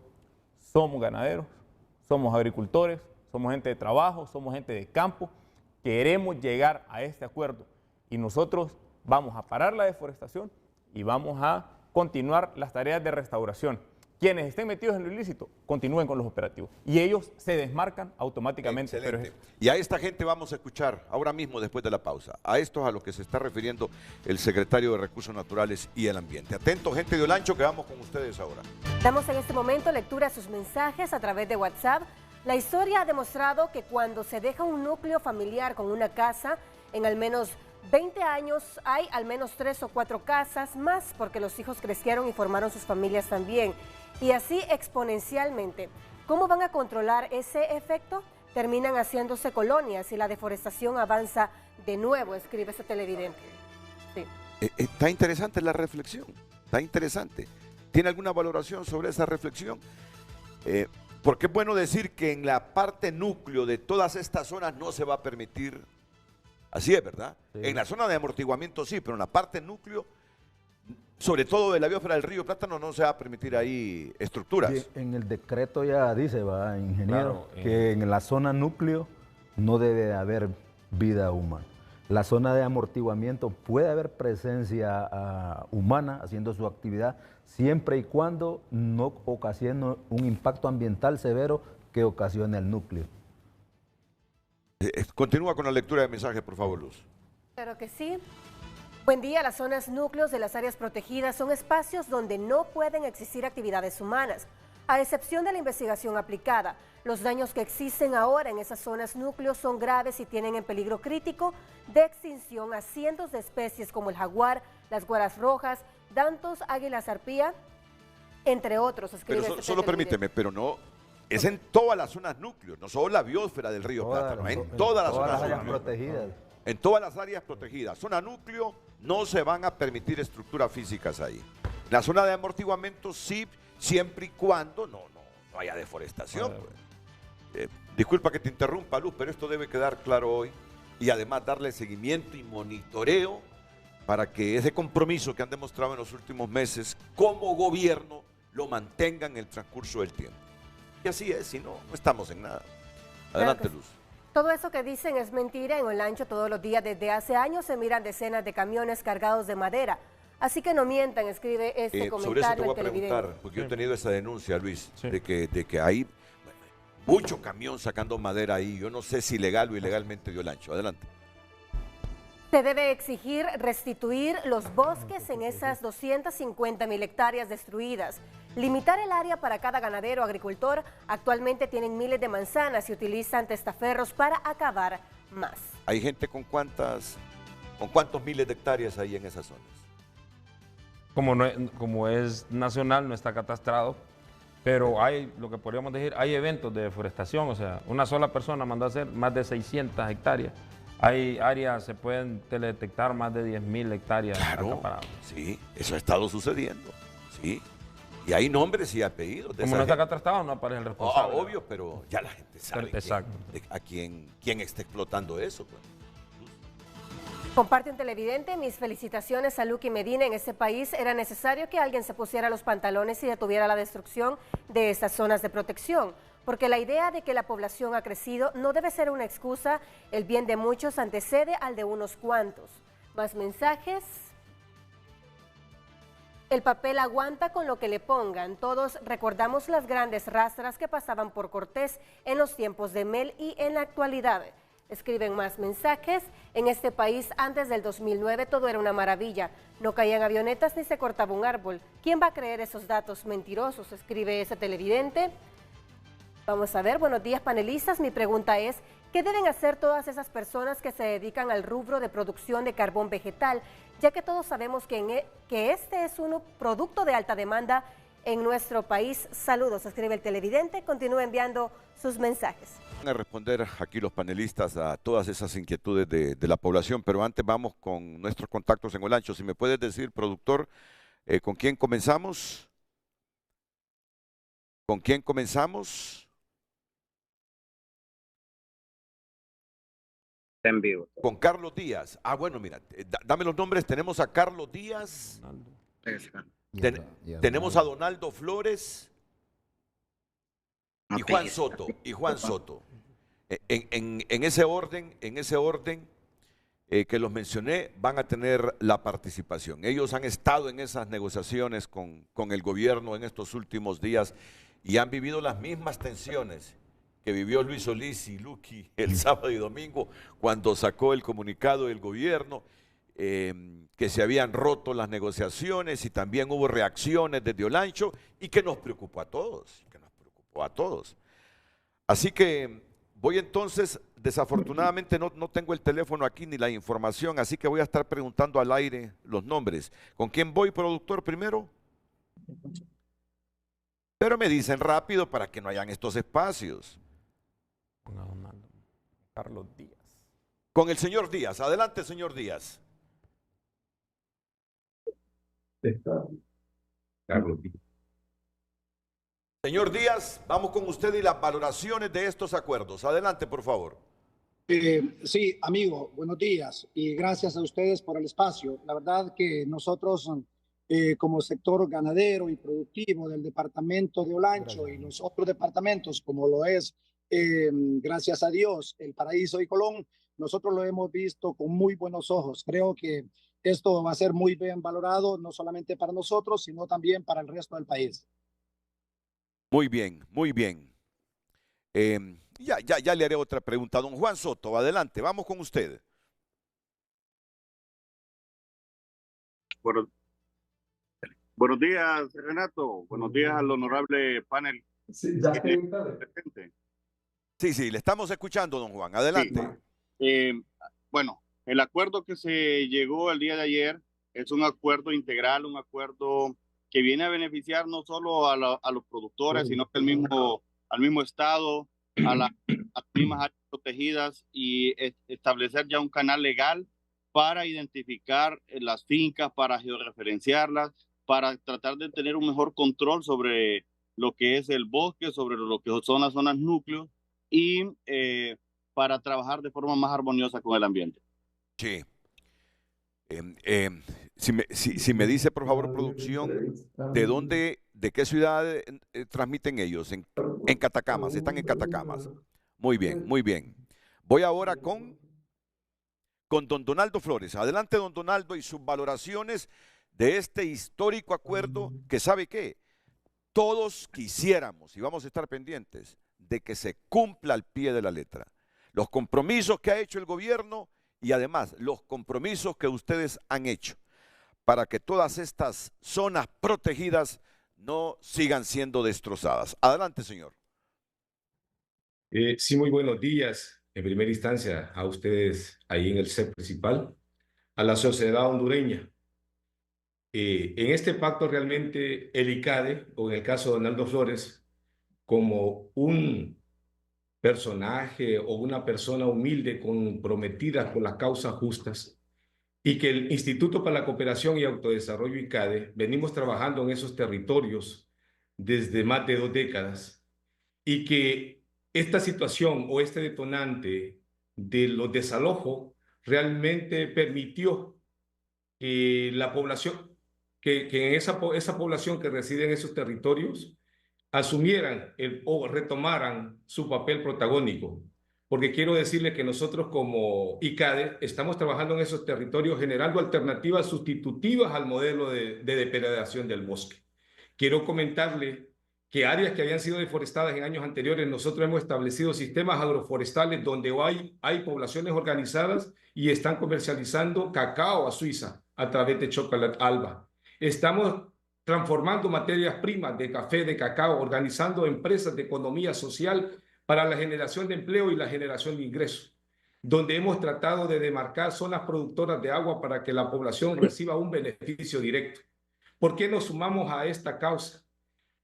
somos ganaderos, somos agricultores, somos gente de trabajo, somos gente de campo, queremos llegar a este acuerdo y nosotros vamos a parar la deforestación y vamos a continuar las tareas de restauración. Quienes estén metidos en lo ilícito, continúen con los operativos. Y ellos se desmarcan automáticamente. Excelente. Y a esta gente vamos a escuchar ahora mismo después de la pausa. A esto es a lo que se está refiriendo el secretario de Recursos Naturales y el Ambiente. Atentos, gente de Olancho, que vamos con ustedes ahora. Damos en este momento lectura a sus mensajes a través de WhatsApp. La historia ha demostrado que cuando se deja un núcleo familiar con una casa, en al menos 20 años hay al menos 3 o 4 casas más, porque los hijos crecieron y formaron sus familias también. Y así exponencialmente. ¿Cómo van a controlar ese efecto? Terminan haciéndose colonias y la deforestación avanza de nuevo, escribe ese televidente. Sí. Está interesante la reflexión, está interesante. ¿Tiene alguna valoración sobre esa reflexión? Porque es bueno decir que en la parte núcleo de todas estas zonas no se va a permitir, así es, ¿verdad? Sí. En la zona de amortiguamiento sí, pero en la parte núcleo, sobre todo de la biosfera del río Plátano, no se va a permitir ahí estructuras. Sí, en el decreto ya dice, va, ingeniero, claro, que en la zona núcleo no debe haber vida humana. La zona de amortiguamiento puede haber presencia humana haciendo su actividad siempre y cuando no ocasione un impacto ambiental severo que ocasione el núcleo. Continúa con la lectura de mensajes, por favor, Luz. Claro que sí. Buen día. Las zonas núcleos de las áreas protegidas son espacios donde no pueden existir actividades humanas, a excepción de la investigación aplicada. Los daños que existen ahora en esas zonas núcleos son graves y tienen en peligro crítico de extinción a cientos de especies como el jaguar, las guaras rojas, dantos, águilas arpía, entre otros. Pero solo permíteme, pero no, es en todas las zonas núcleos, no solo la biosfera del río Plátano, en todas las zonas áreas protegidas. En todas las áreas protegidas. Zona núcleo, no se van a permitir estructuras físicas ahí. La zona de amortiguamiento sí, siempre y cuando no haya deforestación. Pues. Disculpa que te interrumpa, Luz, pero esto debe quedar claro hoy. Y además darle seguimiento y monitoreo para que ese compromiso que han demostrado en los últimos meses como gobierno lo mantengan en el transcurso del tiempo. Y así es, si no, no estamos en nada. Adelante, Luz. Todo eso que dicen es mentira. En Olancho todos los días desde hace años se miran decenas de camiones cargados de madera. Así que no mientan, escribe este comentario. Sobre eso te voy a preguntar, porque yo he tenido esa denuncia, Luis, sí, de que hay mucho camión sacando madera ahí. Yo no sé si legal o ilegalmente de Olancho. Adelante. Se debe exigir restituir los bosques en esas 250.000 hectáreas destruidas. Limitar el área para cada ganadero o agricultor. Actualmente tienen miles de manzanas y utilizan testaferros para acabar más. ¿Hay gente con cuántos miles de hectáreas hay en esas zonas? Como es nacional, no está catastrado, pero hay, lo que podríamos decir, hay eventos de deforestación, o sea, una sola persona mandó a hacer más de 600 hectáreas. Hay áreas, se pueden teledetectar más de 10.000 hectáreas. Claro, sí, eso ha estado sucediendo, sí. Y hay nombres y apellidos. Como no está catastrado, no aparece el responsable. Obvio, pero ya la gente sabe quién está explotando eso. Pues. Comparte un televidente. Mis felicitaciones a Luqui Medina. En este país era necesario que alguien se pusiera los pantalones y detuviera la destrucción de estas zonas de protección. porque la idea de que la población ha crecido no debe ser una excusa. El bien de muchos antecede al de unos cuantos. Más mensajes. El papel aguanta con lo que le pongan. Todos recordamos las grandes rastras que pasaban por Cortés en los tiempos de Mel y en la actualidad. Escriben más mensajes. En este país antes del 2009 todo era una maravilla. No caían avionetas ni se cortaba un árbol. ¿Quién va a creer esos datos mentirosos? Escribe ese televidente. Vamos a ver, buenos días panelistas. Mi pregunta es, ¿qué deben hacer todas esas personas que se dedican al rubro de producción de carbón vegetal? Ya que todos sabemos que este es un producto de alta demanda en nuestro país. Saludos, escribe el televidente. Continúe enviando sus mensajes. Van a responder aquí los panelistas a todas esas inquietudes de la población, pero antes vamos con nuestros contactos en Olancho. Si me puedes decir, productor, ¿con quién comenzamos? ¿Con quién comenzamos? En vivo. Con Carlos Díaz. Ah, bueno, mira, dame los nombres. Tenemos a Carlos Díaz. Tenemos a Donaldo Flores y Juan Soto. En ese orden que los mencioné, van a tener la participación. Ellos han estado en esas negociaciones con el gobierno en estos últimos días y han vivido las mismas tensiones que vivió Luis Solís y Luqui el sábado y domingo cuando sacó el comunicado del gobierno, que se habían roto las negociaciones y también hubo reacciones desde Olancho y que nos preocupó a todos, Así que voy entonces, desafortunadamente no tengo el teléfono aquí ni la información, así que voy a estar preguntando al aire los nombres. ¿Con quién voy, productor, primero? Pero me dicen rápido para que no hayan estos espacios. Carlos Díaz. Con el señor Díaz. Adelante, señor Díaz. Carlos Díaz. Señor Díaz, vamos con usted y las valoraciones de estos acuerdos. Adelante, por favor. Sí, amigo, buenos días y gracias a ustedes por el espacio. La verdad que nosotros como sector ganadero y productivo del departamento de Olancho y los otros departamentos, como lo es, gracias a Dios, El Paraíso y Colón, nosotros lo hemos visto con muy buenos ojos. Creo que esto va a ser muy bien valorado, no solamente para nosotros, sino también para el resto del país. Muy bien, muy bien. Ya le haré otra pregunta. Don Juan Soto, adelante, vamos con usted. Buenos días, Renato. Buenos días al honorable panel. Sí, le estamos escuchando, don Juan. Adelante. Sí. Bueno, el acuerdo que se llegó el día de ayer es un acuerdo integral, un acuerdo que viene a beneficiar no solo a los productores, sino que al mismo Estado, a las mismas áreas protegidas y establecer ya un canal legal para identificar las fincas, para georreferenciarlas, para tratar de tener un mejor control sobre lo que es el bosque, sobre lo que son las zonas núcleos y para trabajar de forma más armoniosa con el ambiente. Sí. Si me dice, por favor, producción, de qué ciudad transmiten ellos? En Catacamas, están en Catacamas. Muy bien, muy bien. Voy ahora con don Donaldo Flores. Adelante, don Donaldo, y sus valoraciones de este histórico acuerdo que, ¿sabe qué? Todos quisiéramos, y vamos a estar pendientes, de que se cumpla al pie de la letra. Los compromisos que ha hecho el gobierno y además los compromisos que ustedes han hecho para que todas estas zonas protegidas no sigan siendo destrozadas. Adelante, señor. Sí, muy buenos días. En primera instancia, a ustedes ahí en el set principal, a la sociedad hondureña. En este pacto realmente el ICADE, o en el caso de Donaldo Flores, como un personaje o una persona humilde comprometida con las causas justas, y que el Instituto para la Cooperación y Autodesarrollo ICADE venimos trabajando en esos territorios desde más de 2 décadas, y que esta situación o este detonante de los desalojos realmente permitió que la población, que esa población que reside en esos territorios asumieran o retomaran su papel protagónico. Porque quiero decirle que nosotros como ICADE estamos trabajando en esos territorios generando alternativas sustitutivas al modelo de depredación del bosque. Quiero comentarle que áreas que habían sido deforestadas en años anteriores, nosotros hemos establecido sistemas agroforestales donde hay poblaciones organizadas y están comercializando cacao a Suiza a través de Chocolate Alba. Estamos transformando materias primas de café, de cacao, organizando empresas de economía social para la generación de empleo y la generación de ingresos, donde hemos tratado de demarcar zonas productoras de agua para que la población reciba un beneficio directo. ¿Por qué nos sumamos a esta causa?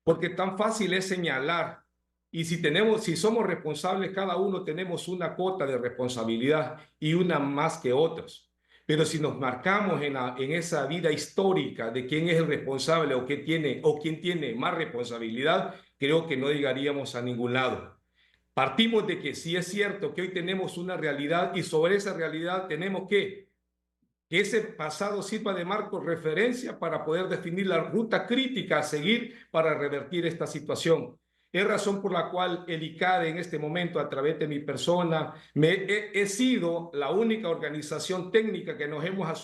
Porque tan fácil es señalar, y si somos responsables, cada uno tenemos una cuota de responsabilidad y una más que otros. Pero si nos marcamos en esa vida histórica de quién es el responsable o quién tiene más responsabilidad, creo que no llegaríamos a ningún lado. Partimos de que sí es cierto que hoy tenemos una realidad y sobre esa realidad tenemos que ese pasado sirva de marco referencia para poder definir la ruta crítica a seguir para revertir esta situación. Es razón por la cual el ICADE en este momento, a través de mi persona, he sido la única organización técnica que nos hemos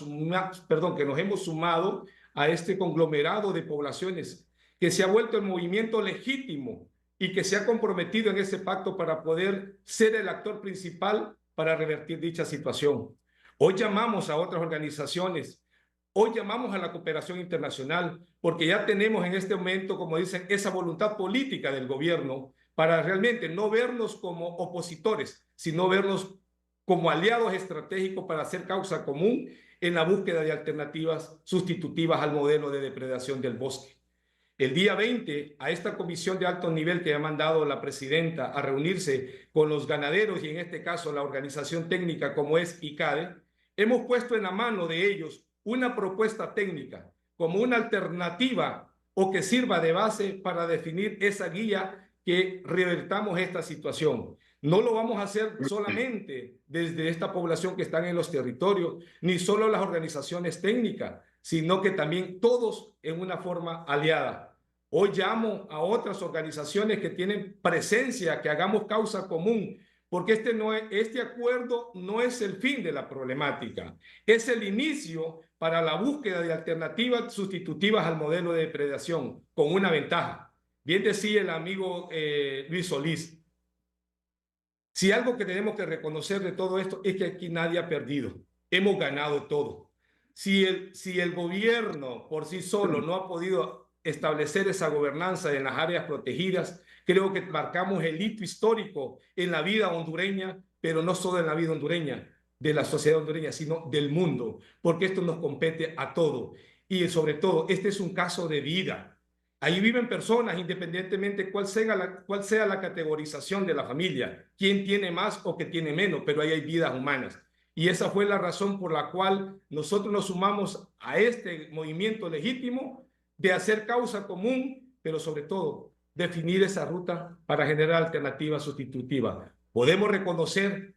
sumado a este conglomerado de poblaciones, que se ha vuelto el movimiento legítimo y que se ha comprometido en ese pacto para poder ser el actor principal para revertir dicha situación. Hoy llamamos a otras organizaciones, hoy llamamos a la cooperación internacional, porque ya tenemos en este momento, como dicen, esa voluntad política del gobierno para realmente no vernos como opositores, sino vernos como aliados estratégicos para hacer causa común en la búsqueda de alternativas sustitutivas al modelo de depredación del bosque. El día 20, a esta comisión de alto nivel que ha mandado la presidenta a reunirse con los ganaderos y en este caso la organización técnica como es ICADE, hemos puesto en la mano de ellos una propuesta técnica como una alternativa o que sirva de base para definir esa guía que revertamos esta situación. No lo vamos a hacer solamente desde esta población que están en los territorios, ni solo las organizaciones técnicas, sino que también todos en una forma aliada. Hoy llamo a otras organizaciones que tienen presencia, que hagamos causa común, porque este acuerdo no es el fin de la problemática, es el inicio para la búsqueda de alternativas sustitutivas al modelo de depredación, con una ventaja. Bien decía el amigo Luis Solís, si algo que tenemos que reconocer de todo esto es que aquí nadie ha perdido, hemos ganado todo. Si el gobierno por sí solo no ha podido establecer esa gobernanza en las áreas protegidas, creo que marcamos el hito histórico en la vida hondureña, pero no solo en la vida hondureña, de la sociedad hondureña, sino del mundo, porque esto nos compete a todos. Y sobre todo, este es un caso de vida. Ahí viven personas, independientemente cuál sea la categorización de la familia, quién tiene más o qué tiene menos, pero ahí hay vidas humanas. Y esa fue la razón por la cual nosotros nos sumamos a este movimiento legítimo de hacer causa común, pero sobre todo definir esa ruta para generar alternativas sustitutivas. Podemos reconocer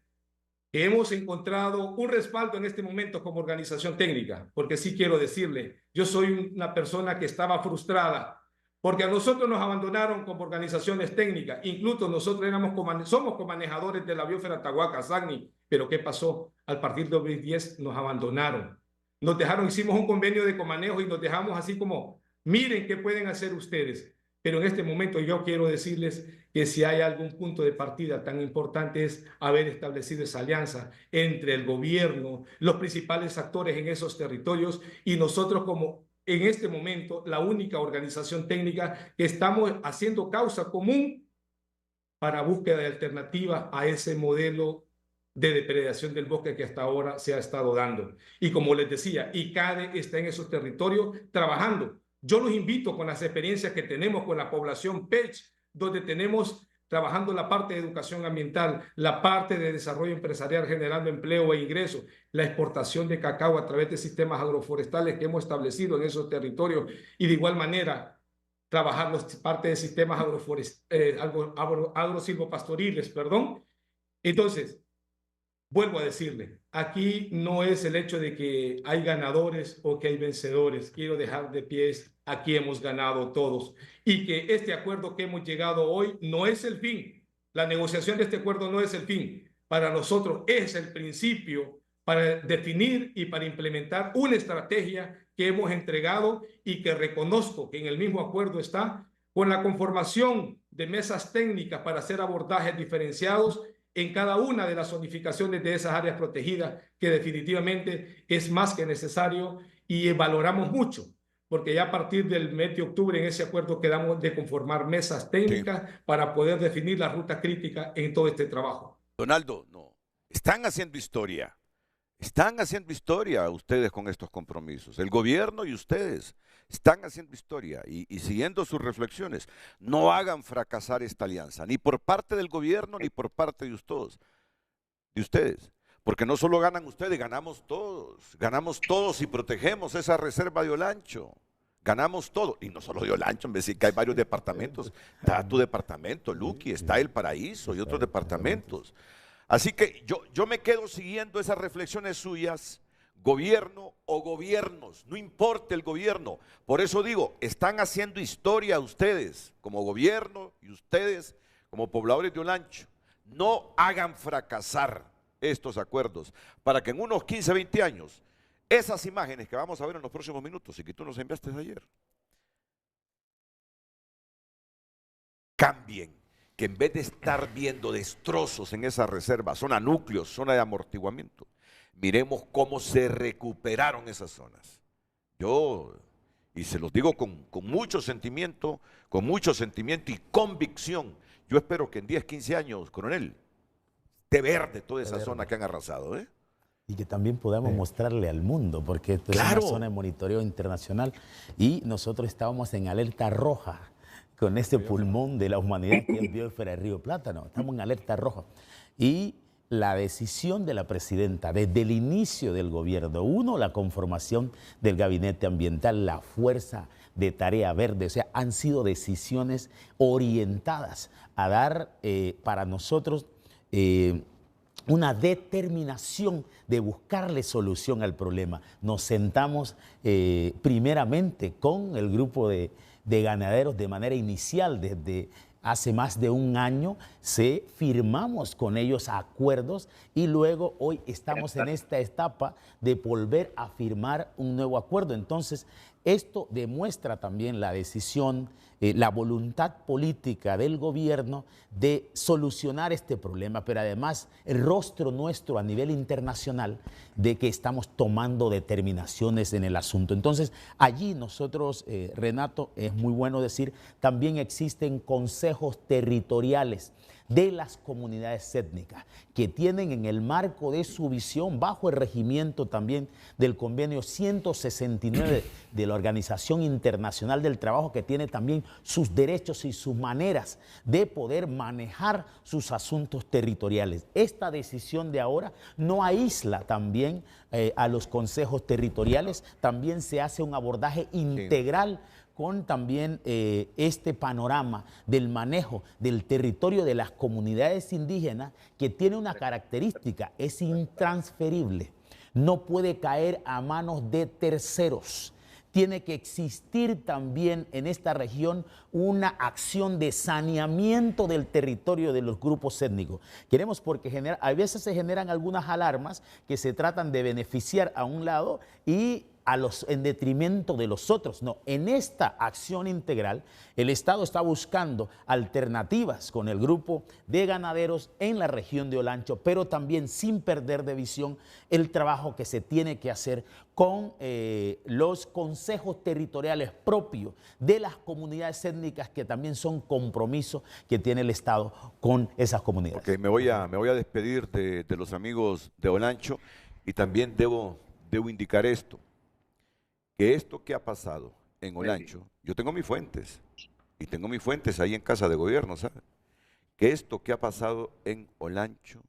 que hemos encontrado un respaldo en este momento como organización técnica, porque sí quiero decirle, yo soy una persona que estaba frustrada, porque a nosotros nos abandonaron como organizaciones técnicas, incluso nosotros somos comanejadores de la biosfera Tahuaca-Sagni, pero ¿qué pasó? A partir de 2010 nos abandonaron, nos dejaron, hicimos un convenio de comanejo y nos dejamos así como, miren qué pueden hacer ustedes. Pero en este momento yo quiero decirles que si hay algún punto de partida tan importante es haber establecido esa alianza entre el gobierno, los principales actores en esos territorios y nosotros como en este momento la única organización técnica que estamos haciendo causa común para búsqueda de alternativa a ese modelo de depredación del bosque que hasta ahora se ha estado dando. Y como les decía, ICADE está en esos territorios trabajando. Yo los invito con las experiencias que tenemos con la población PECH, donde tenemos trabajando la parte de educación ambiental, la parte de desarrollo empresarial generando empleo e ingresos, la exportación de cacao a través de sistemas agroforestales que hemos establecido en esos territorios y de igual manera trabajar parte de sistemas agrosilvopastoriles, perdón. Entonces, vuelvo a decirle, aquí no es el hecho de que hay ganadores o que hay vencedores. Quiero dejar de pie aquí hemos ganado todos y que este acuerdo que hemos llegado hoy no es el fin. La negociación de este acuerdo no es el fin. Para nosotros es el principio para definir y para implementar una estrategia que hemos entregado y que reconozco que en el mismo acuerdo está con la conformación de mesas técnicas para hacer abordajes diferenciados en cada una de las zonificaciones de esas áreas protegidas, que definitivamente es más que necesario y valoramos mucho, porque ya a partir del mes de octubre en ese acuerdo quedamos de conformar mesas técnicas para poder definir la ruta crítica en todo este trabajo. Donaldo, no, están haciendo historia. Están haciendo historia ustedes con estos compromisos. El gobierno y ustedes están haciendo historia y siguiendo sus reflexiones. No hagan fracasar esta alianza, ni por parte del gobierno ni por parte de ustedes. Porque no solo ganan ustedes, ganamos todos y protegemos esa reserva de Olancho. Ganamos todo, y no solo de Olancho, en vez de que hay varios departamentos. Está tu departamento, Luqui, está El Paraíso y otros departamentos. Así que yo me quedo siguiendo esas reflexiones suyas, gobierno o gobiernos, no importa el gobierno. Por eso digo, están haciendo historia ustedes como gobierno y ustedes como pobladores de Olancho. No hagan fracasar estos acuerdos para que en unos 15, 20 años, esas imágenes que vamos a ver en los próximos minutos y que tú nos enviaste ayer, cambien. Que en vez de estar viendo destrozos en esa reserva, zona núcleos, zona de amortiguamiento, miremos cómo se recuperaron esas zonas. Y se los digo con mucho sentimiento y convicción, yo espero que en 10, 15 años, coronel, esté verde toda esa zona que han arrasado, ¿eh? Y que también podamos mostrarle al mundo, porque esto es una zona de monitoreo internacional y nosotros estábamos en alerta roja con este pulmón de la humanidad que es el biosfera del río Plátano. Estamos en alerta roja. Y la decisión de la presidenta desde el inicio del gobierno, uno, la conformación del gabinete ambiental, la fuerza de tarea verde, o sea, han sido decisiones orientadas a dar para nosotros una determinación de buscarle solución al problema. Nos sentamos primeramente con el grupo de ganaderos de manera inicial. Desde hace más de un año firmamos con ellos acuerdos y luego hoy estamos en esta etapa de volver a firmar un nuevo acuerdo. Entonces, esto demuestra también la decisión, la voluntad política del gobierno de solucionar este problema, pero además el rostro nuestro a nivel internacional de que estamos tomando determinaciones en el asunto. Entonces, allí nosotros, Renato, es muy bueno decir, también existen consejos territoriales de las comunidades étnicas que tienen en el marco de su visión, bajo el regimiento también del convenio 169 de la Organización Internacional del Trabajo, que tiene también sus derechos y sus maneras de poder manejar sus asuntos territoriales. Esta decisión de ahora no aísla también a los consejos territoriales, también se hace un abordaje integral con también este panorama del manejo del territorio de las comunidades indígenas, que tiene una característica, es intransferible, no puede caer a manos de terceros. Tiene que existir también en esta región una acción de saneamiento del territorio de los grupos étnicos. Queremos, porque a veces se generan algunas alarmas que se tratan de beneficiar a un lado y en detrimento de los otros. No, en esta acción integral el Estado está buscando alternativas con el grupo de ganaderos en la región de Olancho, pero también sin perder de visión el trabajo que se tiene que hacer con los consejos territoriales propios de las comunidades étnicas, que también son compromisos que tiene el Estado con esas comunidades. Okay, me voy a despedir de los amigos de Olancho, y también debo indicar esto. Que esto que ha pasado en Olancho, yo tengo mis fuentes, y tengo mis fuentes ahí en Casa de Gobierno, ¿sabe? Que esto que ha pasado en Olancho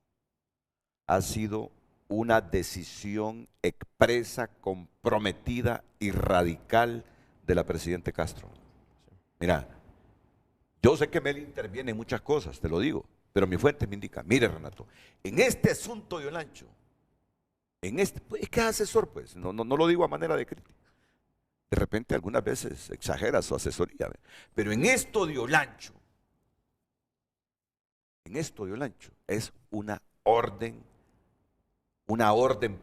ha sido una decisión expresa, comprometida y radical de la presidenta Castro. Mira, yo sé que Meli interviene en muchas cosas, te lo digo, pero mi fuente me indica, mire Renato, en este asunto de Olancho, es que es asesor, pues, no lo digo a manera de crítica. de repente algunas veces exagera su asesoría, pero en esto de Olancho es una orden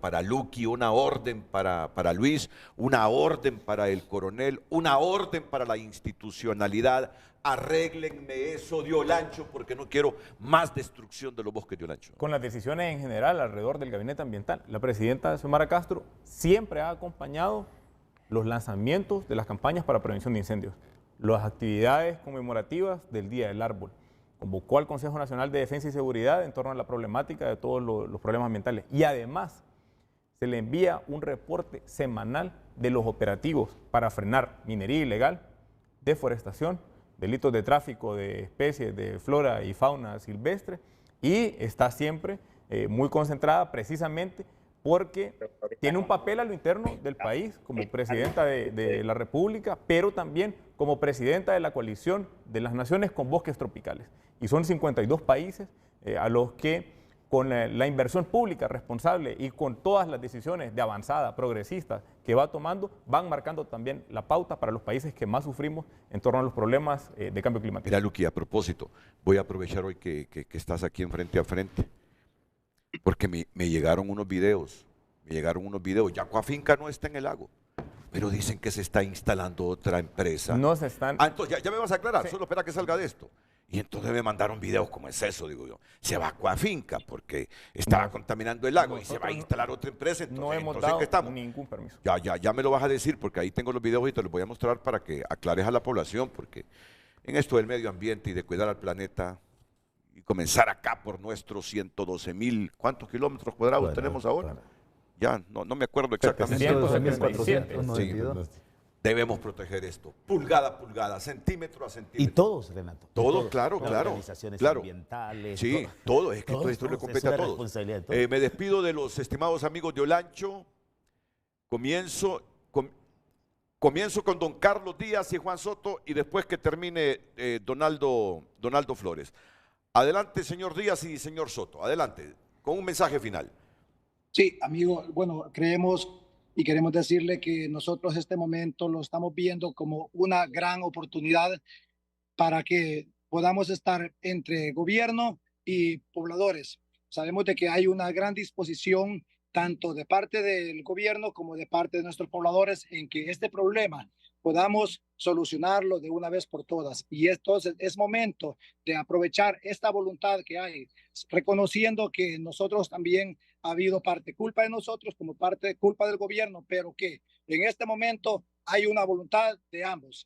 para Luqui, una orden para Luis, una orden para el coronel, una orden para la institucionalidad. Arréglenme eso de Olancho porque no quiero más destrucción de los bosques de Olancho. Con las decisiones en general alrededor del gabinete ambiental, la presidenta Xiomara Castro siempre ha acompañado los lanzamientos de las campañas para prevención de incendios, las actividades conmemorativas del Día del Árbol. Convocó al Consejo Nacional de Defensa y Seguridad en torno a la problemática de todos los problemas ambientales. Y además, se le envía un reporte semanal de los operativos para frenar minería ilegal, deforestación, delitos de tráfico de especies de flora y fauna silvestre, y está siempre muy concentrada precisamente porque tiene un papel a lo interno del país como presidenta de la República, pero también como presidenta de la coalición de las naciones con bosques tropicales. Y son 52 países a los que con la inversión pública responsable y con todas las decisiones de avanzada, progresistas que va tomando, van marcando también la pauta para los países que más sufrimos en torno a los problemas de cambio climático. Mira, Luqui, a propósito, voy a aprovechar hoy que estás aquí en frente a frente, porque me llegaron unos videos, Yacuafinca no está en el lago, pero dicen que se está instalando otra empresa. No se están... entonces ya me vas a aclarar, sí. Solo espera que salga de esto. Y entonces me mandaron videos, ¿cómo es eso? Digo yo, se va a Acuafinca porque estaba contaminando el lago y se va a instalar otra empresa. Entonces, no hemos dado ningún permiso. Ya me lo vas a decir porque ahí tengo los videos y te los voy a mostrar para que aclares a la población, porque en esto del medio ambiente y de cuidar al planeta y comenzar acá por nuestros 112.000, ¿cuántos kilómetros cuadrados tenemos ahora? Ya, no me acuerdo exactamente. 112.492. Sí. Debemos proteger esto, pulgada a pulgada, centímetro a centímetro. Y todos, Renato. Todos, claro. Organizaciones ambientales. Sí, todo, es que todo esto le compete a todos. Me despido de los estimados amigos de Olancho. Comienzo con don Carlos Díaz y Juan Soto y después que termine Donaldo Flores. Adelante, señor Díaz y señor Soto. Adelante, con un mensaje final. Sí, amigo, bueno, creemos y queremos decirle que nosotros este momento lo estamos viendo como una gran oportunidad para que podamos estar entre gobierno y pobladores. Sabemos de que hay una gran disposición tanto de parte del gobierno como de parte de nuestros pobladores en que este problema podamos solucionarlo de una vez por todas. Y entonces es momento de aprovechar esta voluntad que hay, reconociendo que nosotros también ha habido parte culpa de nosotros como parte culpa del gobierno, pero que en este momento hay una voluntad de ambos.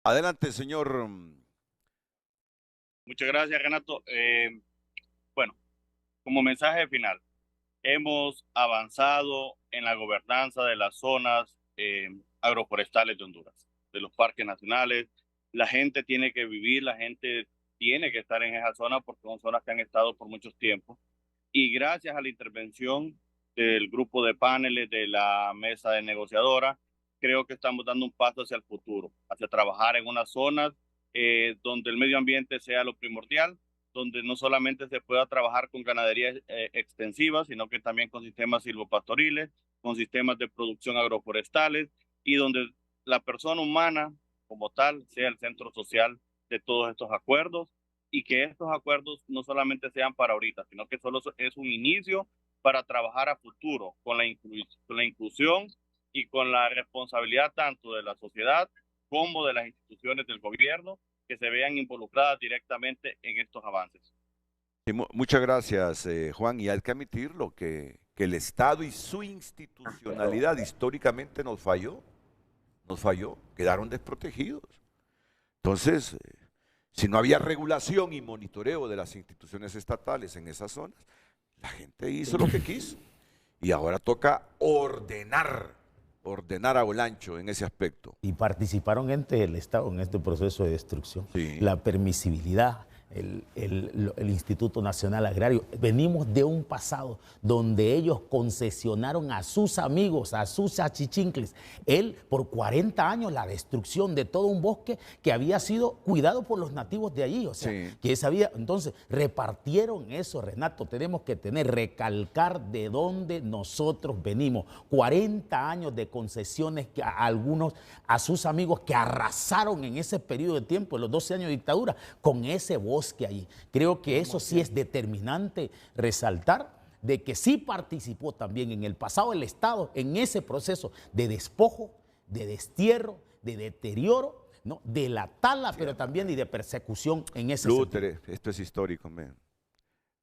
Adelante, señor. Muchas gracias, Renato. Bueno, como mensaje final, hemos avanzado en la gobernanza de las zonas agroforestales de Honduras, de los parques nacionales. La gente tiene que vivir, la gente tiene que estar en esa zona porque son zonas que han estado por mucho tiempo. Y gracias a la intervención del grupo de paneles de la mesa de negociadora, creo que estamos dando un paso hacia el futuro, hacia trabajar en unas zonas donde el medio ambiente sea lo primordial, donde no solamente se pueda trabajar con ganadería extensiva, sino que también con sistemas silvopastoriles, con sistemas de producción agroforestales y donde la persona humana como tal sea el centro social de todos estos acuerdos y que estos acuerdos no solamente sean para ahorita, sino que solo es un inicio para trabajar a futuro con la inclusión y con la responsabilidad tanto de la sociedad como de las instituciones del gobierno que se vean involucradas directamente en estos avances. Sí, muchas gracias, Juan, y hay que admitirlo que el Estado y su institucionalidad históricamente nos falló, quedaron desprotegidos. Entonces, si no había regulación y monitoreo de las instituciones estatales en esas zonas, la gente hizo lo que quiso. Y ahora toca ordenar a Olancho en ese aspecto. Y participaron ante el Estado en este proceso de destrucción. Sí. La permisibilidad el Instituto Nacional Agrario. Venimos de un pasado donde ellos concesionaron a sus amigos, a sus achichincles, por 40 años la destrucción de todo un bosque que había sido cuidado por los nativos de allí, o sea, Sí. que sabía, entonces repartieron eso, Renato, tenemos que recalcar de dónde nosotros venimos. 40 años de concesiones que a sus amigos que arrasaron en ese periodo de tiempo, en los 12 años de dictadura, con ese bosque ahí. Creo que eso sí es determinante resaltar, de que sí participó también en el pasado el Estado en ese proceso de despojo, de destierro, de deterioro, ¿no? De la tala, pero también y de persecución en ese Lúter, esto es histórico, man.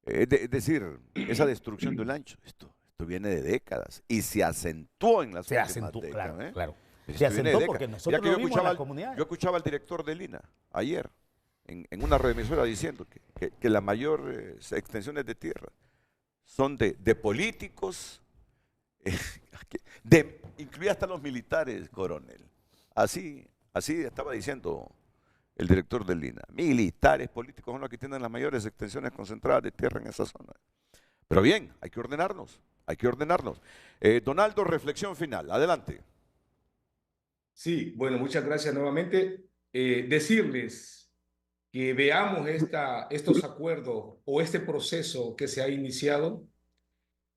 Es decir, esa destrucción de Olancho, esto viene de décadas y se acentuó en las últimas décadas. Claro. Esto Se viene de acentuó décadas. porque nosotros Mira lo que vimos en las comunidades. yo escuchaba al director de Lina ayer en una reemisora diciendo que la mayor extensiones de tierra son de políticos, incluía hasta los militares, coronel. Así estaba diciendo el director del Lina. Militares, políticos son los que tienen las mayores extensiones concentradas de tierra en esa zona. Pero bien, hay que ordenarnos, hay que ordenarnos. Donaldo, reflexión final, adelante. Sí, bueno, muchas gracias nuevamente. Decirles que veamos estos acuerdos o este proceso que se ha iniciado,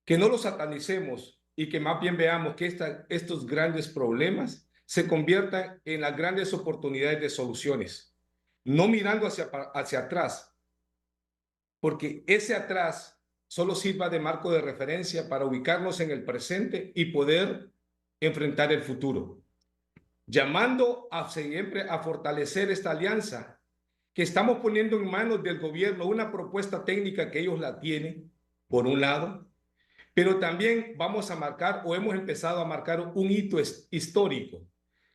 que no los satanicemos y que más bien veamos que estos grandes problemas se conviertan en las grandes oportunidades de soluciones, no mirando hacia atrás, porque ese atrás solo sirva de marco de referencia para ubicarnos en el presente y poder enfrentar el futuro, llamando siempre a fortalecer esta alianza que estamos poniendo en manos del gobierno, una propuesta técnica que ellos la tienen, por un lado, pero también vamos a marcar o hemos empezado a marcar un hito histórico,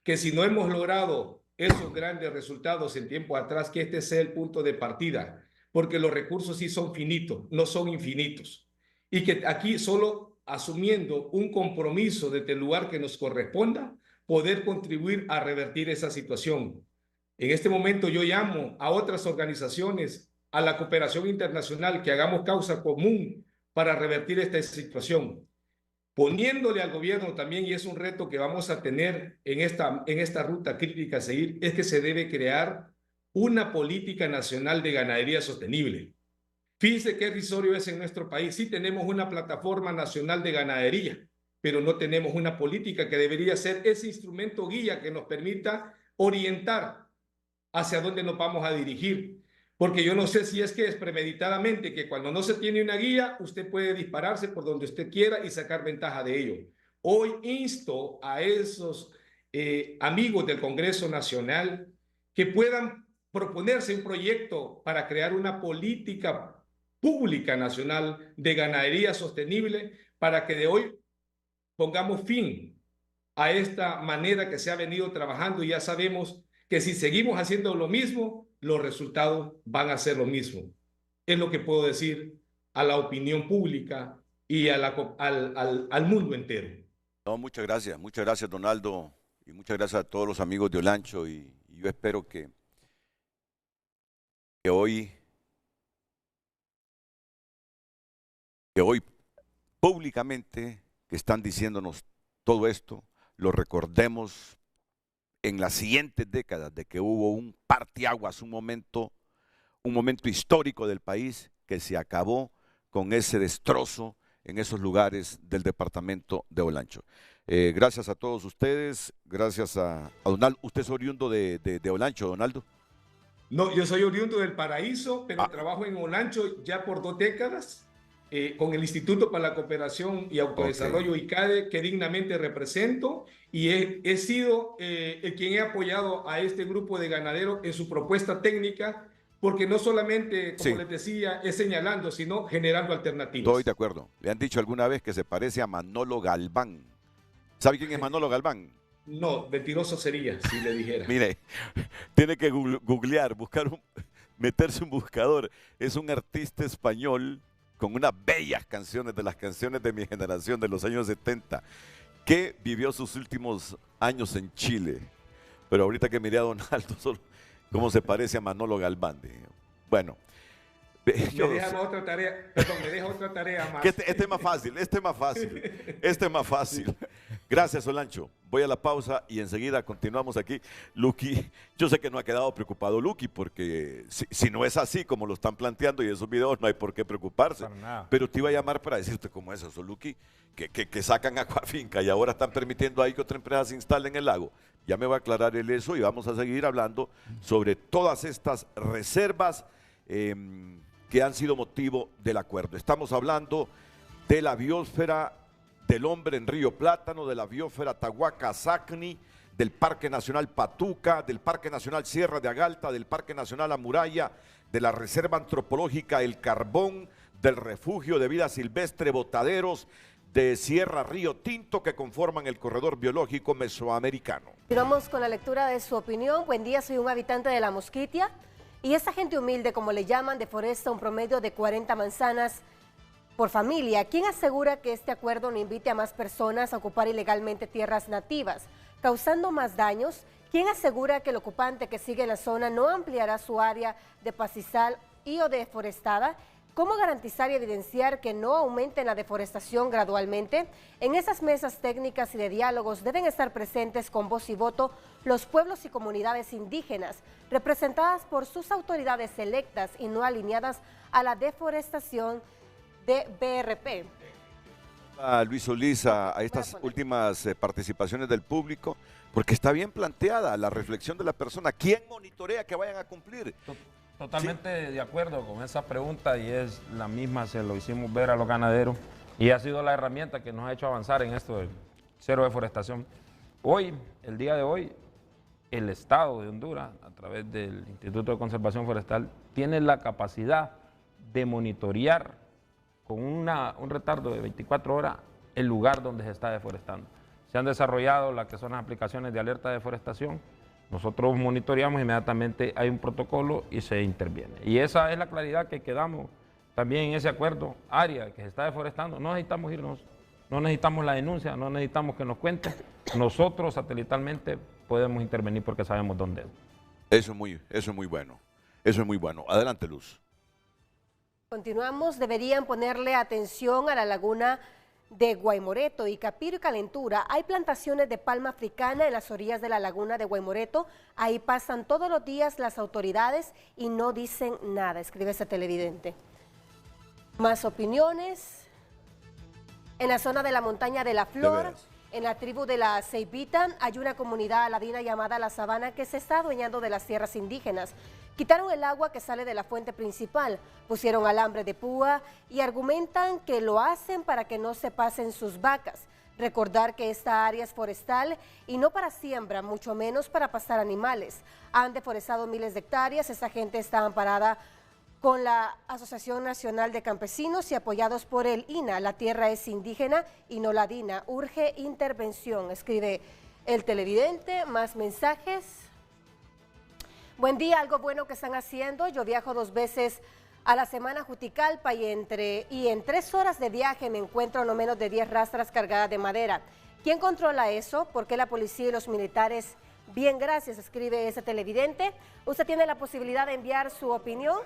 que si no hemos logrado esos grandes resultados en tiempo atrás, que este sea el punto de partida, porque los recursos sí son finitos, no son infinitos, y que aquí solo asumiendo un compromiso desde el lugar que nos corresponda, poder contribuir a revertir esa situación. En este momento yo llamo a otras organizaciones, a la cooperación internacional, que hagamos causa común para revertir esta situación, poniéndole al gobierno también, y es un reto que vamos a tener en esta ruta crítica a seguir, es que se debe crear una política nacional de ganadería sostenible. Fíjense qué irrisorio es en nuestro país. Sí tenemos una plataforma nacional de ganadería, pero no tenemos una política que debería ser ese instrumento guía que nos permita orientar hacia dónde nos vamos a dirigir. Porque yo no sé si es que es premeditadamente que cuando no se tiene una guía, usted puede dispararse por donde usted quiera y sacar ventaja de ello. Hoy insto a esos amigos del Congreso Nacional que puedan proponerse un proyecto para crear una política pública nacional de ganadería sostenible para que de hoy pongamos fin a esta manera que se ha venido trabajando, y ya sabemos que si seguimos haciendo lo mismo, los resultados van a ser lo mismo. Es lo que puedo decir a la opinión pública y al mundo entero. No, muchas gracias Donaldo, y muchas gracias a todos los amigos de Olancho, y yo espero que hoy públicamente que están diciéndonos todo esto, lo recordemos en las siguientes décadas, de que hubo un parteaguas, un momento histórico del país que se acabó con ese destrozo en esos lugares del departamento de Olancho. Gracias a todos ustedes, gracias a Donaldo. ¿Usted es oriundo de Olancho, Donaldo? No, yo soy oriundo del Paraíso, pero trabajo en Olancho ya por 2 décadas. Con el Instituto para la Cooperación y Autodesarrollo, ICADE, que dignamente represento, y he sido quien he apoyado a este grupo de ganaderos en su propuesta técnica, porque no solamente, como les decía, es señalando, sino generando alternativas. Estoy de acuerdo. Le han dicho alguna vez que se parece a Manolo Galván. ¿Sabe quién es Manolo Galván? No, mentiroso sería si le dijera. Mire, tiene que googlear, meterse un buscador. Es un artista español con unas bellas canciones, de las canciones de mi generación de los años 70, que vivió sus últimos años en Chile. Pero ahorita que miré a Donaldo, cómo se parece a Manolo Galván. Bueno, Me deja otra tarea, perdón, me deja otra tarea más. Este es más fácil, este es más fácil. Gracias, Olancho. Voy a la pausa y enseguida continuamos aquí. Luqui, yo sé que no ha quedado preocupado Luqui, porque si no es así como lo están planteando y esos videos, no hay por qué preocuparse. Pero te iba a llamar para decirte cómo es eso, Luqui, que sacan Acuafinca y ahora están permitiendo ahí que otra empresa se instale en el lago. Ya me va a aclarar él eso y vamos a seguir hablando sobre todas estas reservas que han sido motivo del acuerdo. Estamos hablando de la biosfera del hombre en Río Plátano, de la biosfera Tahuaca-Sacni, del Parque Nacional Patuca, del Parque Nacional Sierra de Agalta, del Parque Nacional Amuraya, de la Reserva Antropológica El Carbón, del Refugio de Vida Silvestre Botaderos, de Sierra Río Tinto, que conforman el corredor biológico mesoamericano. Continuamos con la lectura de su opinión. Buen día, soy un habitante de La Mosquitia y esta gente humilde, como le llaman, deforesta un promedio de 40 manzanas por familia. ¿Quién asegura que este acuerdo no invite a más personas a ocupar ilegalmente tierras nativas, causando más daños? ¿Quién asegura que el ocupante que sigue en la zona no ampliará su área de pastizal y o deforestada? ¿Cómo garantizar y evidenciar que no aumente la deforestación gradualmente? En esas mesas técnicas y de diálogos deben estar presentes con voz y voto los pueblos y comunidades indígenas, representadas por sus autoridades electas y no alineadas a la deforestación de BRP. A Luis Solís a estas últimas participaciones del público, porque está bien planteada la reflexión de la persona. ¿Quién monitorea que vayan a cumplir? Totalmente de acuerdo con esa pregunta y es la misma, se lo hicimos ver a los ganaderos y ha sido la herramienta que nos ha hecho avanzar en esto de cero deforestación. Hoy, el día de hoy, el Estado de Honduras, a través del Instituto de Conservación Forestal, tiene la capacidad de monitorear con un retardo de 24 horas el lugar donde se está deforestando. Se han desarrollado las que son las aplicaciones de alerta de deforestación. Nosotros monitoreamos, inmediatamente hay un protocolo y se interviene. Y esa es la claridad que quedamos también en ese acuerdo. Área que se está deforestando, no necesitamos irnos, no necesitamos la denuncia, no necesitamos que nos cuenten. Nosotros satelitalmente podemos intervenir porque sabemos dónde es. Eso es muy bueno. Eso es muy bueno. Adelante, Luz. Continuamos, deberían ponerle atención a la laguna de Guaymoreto y Capiro y Calentura. Hay plantaciones de palma africana en las orillas de la laguna de Guaymoreto. Ahí pasan todos los días las autoridades y no dicen nada, escribe ese televidente. Más opiniones. En la zona de la montaña de la Flor, en la tribu de la Ceibita, hay una comunidad aladina llamada La Sabana que se está adueñando de las tierras indígenas. Quitaron el agua que sale de la fuente principal, pusieron alambre de púa y argumentan que lo hacen para que no se pasen sus vacas. Recordar que esta área es forestal y no para siembra, mucho menos para pastar animales. Han deforestado miles de hectáreas, esta gente está amparada con la Asociación Nacional de Campesinos y apoyados por el INA. La tierra es indígena y no ladina. Urge intervención, escribe el televidente. Más mensajes. Buen día, algo bueno que están haciendo. Yo viajo 2 veces a la semana a Juticalpa y en 3 horas de viaje me encuentro no menos de 10 rastras cargadas de madera. ¿Quién controla eso? ¿Por qué la policía y los militares? Bien, gracias, escribe ese televidente. Usted tiene la posibilidad de enviar su opinión.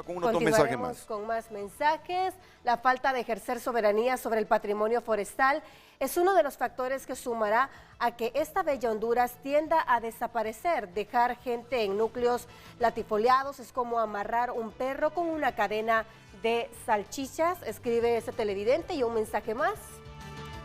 Con unos 2 mensajes más. Con más mensajes. La falta de ejercer soberanía sobre el patrimonio forestal es uno de los factores que sumará a que esta bella Honduras tienda a desaparecer. Dejar gente en núcleos latifoliados es como amarrar un perro con una cadena de salchichas, escribe ese televidente. Y un mensaje más.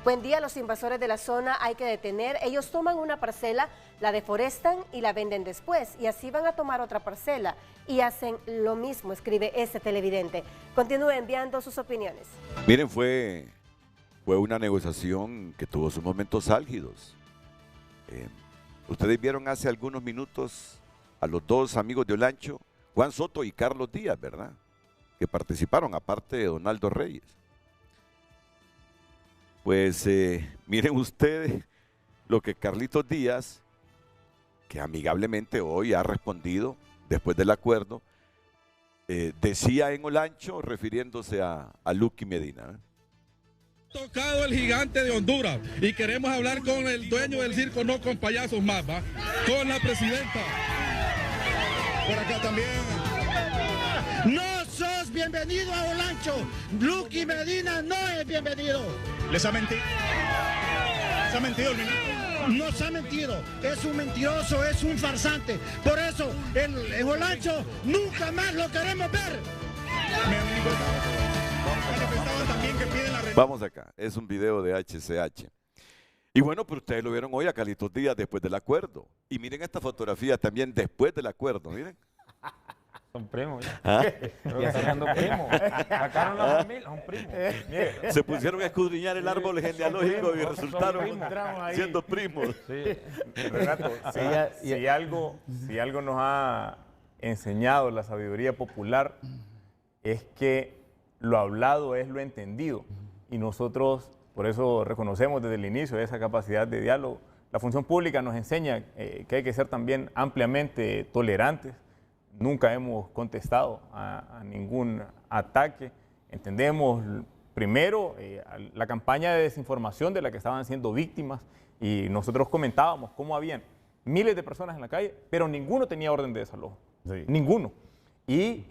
Buen día, los invasores de la zona hay que detener. Ellos toman una parcela, la deforestan y la venden después. Y así van a tomar otra parcela y hacen lo mismo, escribe ese televidente. Continúe enviando sus opiniones. Miren, fue una negociación que tuvo sus momentos álgidos. Ustedes vieron hace algunos minutos a los 2 amigos de Olancho, Juan Soto y Carlos Díaz, ¿verdad? Que participaron, aparte de Donaldo Reyes. Pues miren ustedes lo que Carlitos Díaz, que amigablemente hoy ha respondido después del acuerdo, decía en Olancho refiriéndose a Luqui Medina. Tocado el gigante de Honduras y queremos hablar con el dueño del circo, no con payasos más, ¿va? Con la presidenta. Por acá también. No sos bienvenido a Olancho. Lucky Medina no es bienvenido. ¿Les ha mentido? ¿Les ha mentido el ministro? Nos ha mentido, es un mentiroso, es un farsante. Por eso, en Olancho nunca más lo queremos ver. Vamos acá, es un video de HCH. Y bueno, pero ustedes lo vieron hoy a Carlitos Díaz después del acuerdo. Y miren esta fotografía también después del acuerdo, miren. Son primos. ¿Ah? Ya sacando primos. Sacaron la familia, son primos. Mire. Se pusieron a escudriñar el árbol genealógico y resultaron siendo primos. Sí. Renato, si algo nos ha enseñado la sabiduría popular es que lo hablado es lo entendido. Y nosotros, por eso reconocemos desde el inicio esa capacidad de diálogo. La función pública nos enseña que hay que ser también ampliamente tolerantes. Nunca hemos contestado a ningún ataque. Entendemos primero la campaña de desinformación de la que estaban siendo víctimas y nosotros comentábamos cómo habían miles de personas en la calle, pero ninguno tenía orden de desalojo. Sí. Ninguno. Y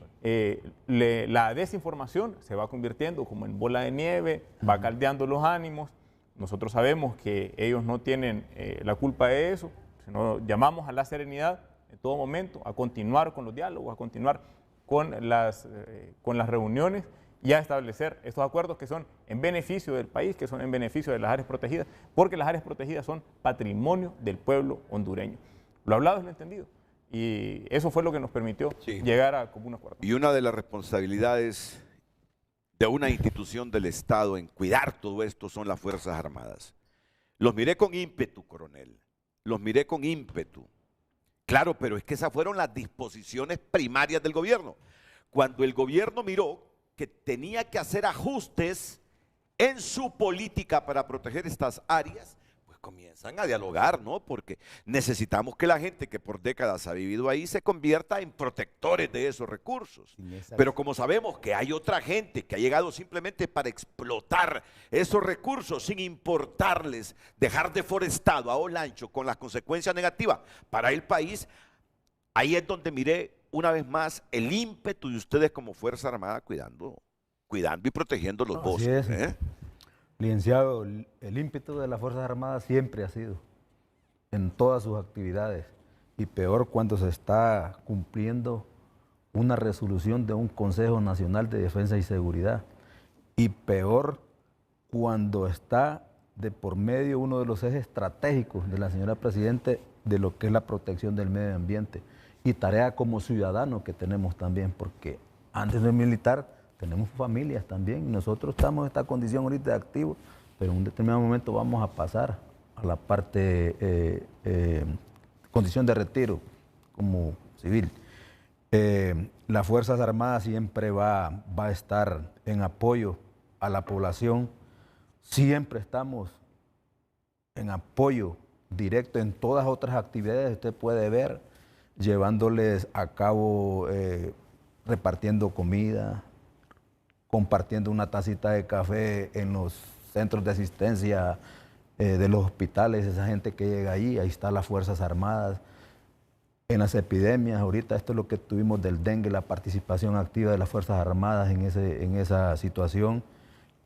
la desinformación se va convirtiendo como en bola de nieve, va caldeando los ánimos. Nosotros sabemos que ellos no tienen la culpa de eso, sino llamamos a la serenidad en todo momento, a continuar con los diálogos, a continuar con las reuniones y a establecer estos acuerdos que son en beneficio del país, que son en beneficio de las áreas protegidas, porque las áreas protegidas son patrimonio del pueblo hondureño. Lo hablado es lo entendido. Y eso fue lo que nos permitió llegar a como un acuerdo. Y una de las responsabilidades de una institución del Estado en cuidar todo esto son las Fuerzas Armadas. Los miré con ímpetu, coronel. Los miré con ímpetu. Claro, pero es que esas fueron las disposiciones primarias del gobierno. Cuando el gobierno miró que tenía que hacer ajustes en su política para proteger estas áreas, pues comienzan a dialogar, ¿no? Porque necesitamos que la gente que por décadas ha vivido ahí se convierta en protectores de esos recursos. Pero como sabemos que hay otra gente que ha llegado simplemente para explotar esos recursos sin importarles dejar deforestado a Olancho con las consecuencias negativas para el país, ahí es donde miré una vez más el ímpetu de ustedes como Fuerza Armada cuidando y protegiendo los bosques. Licenciado, el ímpetu de las Fuerzas Armadas siempre ha sido en todas sus actividades y peor cuando se está cumpliendo una resolución de un Consejo Nacional de Defensa y Seguridad y peor cuando está de por medio uno de los ejes estratégicos de la señora Presidente de lo que es la protección del medio ambiente y tarea como ciudadano que tenemos también, porque antes de militar tenemos familias también, nosotros estamos en esta condición ahorita de activos, pero en un determinado momento vamos a pasar a la parte condición de retiro como civil. Las Fuerzas Armadas siempre va a estar en apoyo a la población, siempre estamos en apoyo directo en todas otras actividades que usted puede ver, llevándoles a cabo, repartiendo comida, compartiendo una tacita de café en los centros de asistencia de los hospitales, esa gente que llega ahí está las Fuerzas Armadas. En las epidemias, ahorita esto es lo que tuvimos del dengue, la participación activa de las Fuerzas Armadas en esa situación.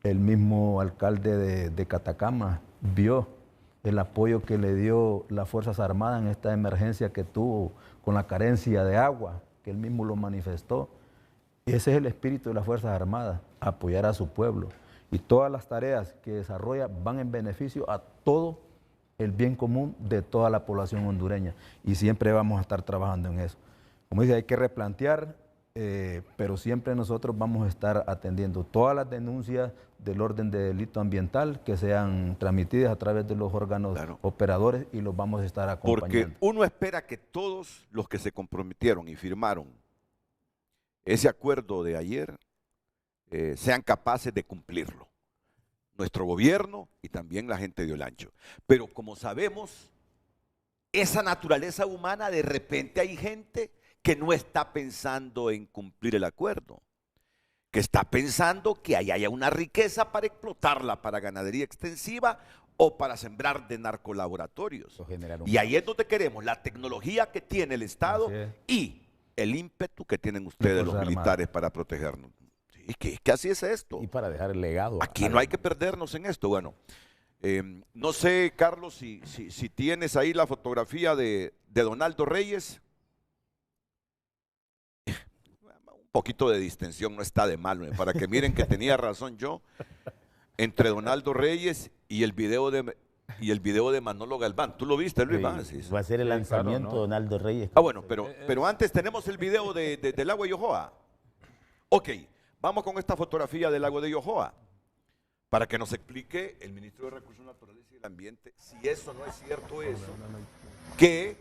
El mismo alcalde de Catacama vio el apoyo que le dio las Fuerzas Armadas en esta emergencia que tuvo con la carencia de agua, que él mismo lo manifestó. Ese es el espíritu de las Fuerzas Armadas, apoyar a su pueblo. Y todas las tareas que desarrolla van en beneficio a todo el bien común de toda la población hondureña. Y siempre vamos a estar trabajando en eso. Como dice, hay que replantear, pero siempre nosotros vamos a estar atendiendo todas las denuncias del orden de delito ambiental que sean transmitidas a través de los órganos operadores y los vamos a estar acompañando. Porque uno espera que todos los que se comprometieron y firmaron ese acuerdo de ayer sean capaces de cumplirlo. Nuestro gobierno y también la gente de Olancho. Pero como sabemos, esa naturaleza humana, de repente hay gente que no está pensando en cumplir el acuerdo, que está pensando que ahí haya una riqueza para explotarla para ganadería extensiva o para sembrar de narcolaboratorios. Y ahí es donde queremos la tecnología que tiene el Estado y el ímpetu que tienen ustedes los militares para protegernos. Sí, que así es esto. Y para dejar el legado. Aquí no hay que perdernos en esto. Bueno, no sé, Carlos, si tienes ahí la fotografía de Donaldo Reyes. Un poquito de distensión no está de mal, para que miren que tenía razón yo, entre Donaldo Reyes y el video de Manolo Galván. ¿Tú lo viste, Luis? Sí, va a ser el lanzamiento, claro, ¿no? Donaldo Reyes. Ah, bueno, pero antes tenemos el video del lago de Yohoa. Ok, vamos con esta fotografía del lago de Yohoa, para que nos explique el ministro de Recursos Naturales y el Ambiente si eso no es cierto, eso, que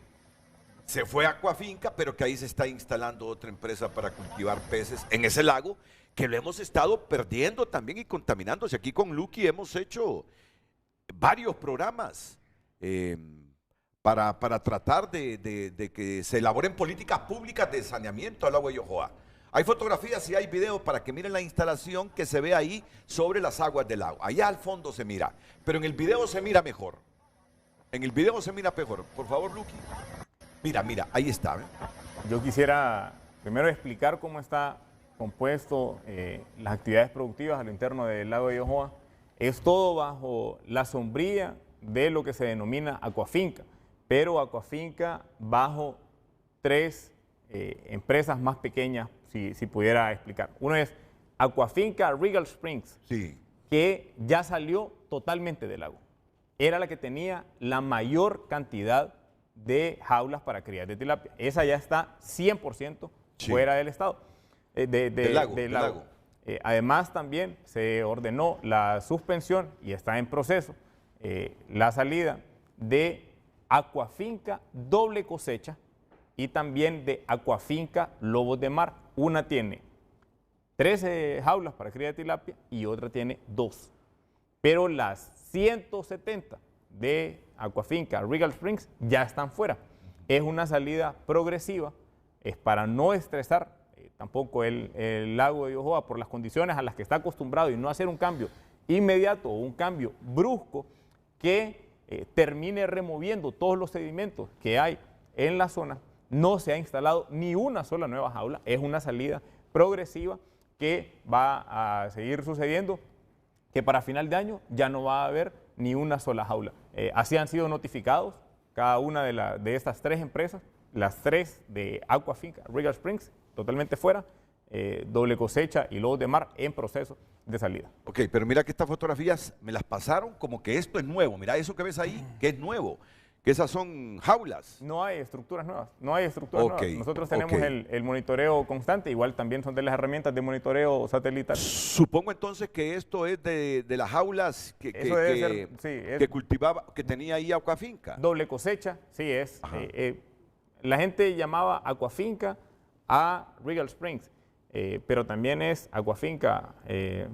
se fue a Aquafinca, pero que ahí se está instalando otra empresa para cultivar peces en ese lago, que lo hemos estado perdiendo también y contaminándose. Aquí con Lucky hemos hecho varios programas para tratar de que se elaboren políticas públicas de saneamiento al lago de Yohoa. Hay fotografías y hay videos para que miren la instalación que se ve ahí sobre las aguas del lago. Allá al fondo se mira, pero en el video se mira mejor. En el video se mira mejor. Por favor, Lucky. Mira, ahí está. Yo quisiera primero explicar cómo está compuesto las actividades productivas a lo interno del lago de Yohoa. Es todo bajo la sombrilla de lo que se denomina Aquafinca, pero Aquafinca bajo tres empresas más pequeñas, si pudiera explicar. Uno es Aquafinca Regal Springs, sí, que ya salió totalmente del lago. Era la que tenía la mayor cantidad de jaulas para crías de tilapia. Esa ya está 100% fuera del estado, del lago. Además, también se ordenó la suspensión y está en proceso la salida de Aquafinca Doble Cosecha y también de Aquafinca Lobos de Mar. Una tiene 13 jaulas para cría de tilapia y otra tiene 2. Pero las 170 de Aquafinca Regal Springs ya están fuera. Es una salida progresiva, es para no estresar tampoco el lago de Yohoa por las condiciones a las que está acostumbrado y no hacer un cambio inmediato o un cambio brusco que termine removiendo todos los sedimentos que hay en la zona. No se ha instalado ni una sola nueva jaula, es una salida progresiva que va a seguir sucediendo, que para final de año ya no va a haber ni una sola jaula. Así han sido notificados cada una de estas tres empresas, las tres de Aquafinca Regal Springs, totalmente fuera, Doble Cosecha y Lobos de Mar en proceso de salida. Ok, pero mira que estas fotografías me las pasaron como que esto es nuevo. Mira eso que ves ahí, que es nuevo. Que esas son jaulas. No hay estructuras nuevas, no hay estructuras nuevas. Nosotros tenemos el monitoreo constante, igual también son de las herramientas de monitoreo satelital. Supongo entonces que esto es de las jaulas que cultivaba, que tenía ahí Aquafinca. Doble Cosecha, sí es. La gente llamaba Aquafinca a Regal Springs, pero también es Aquafinca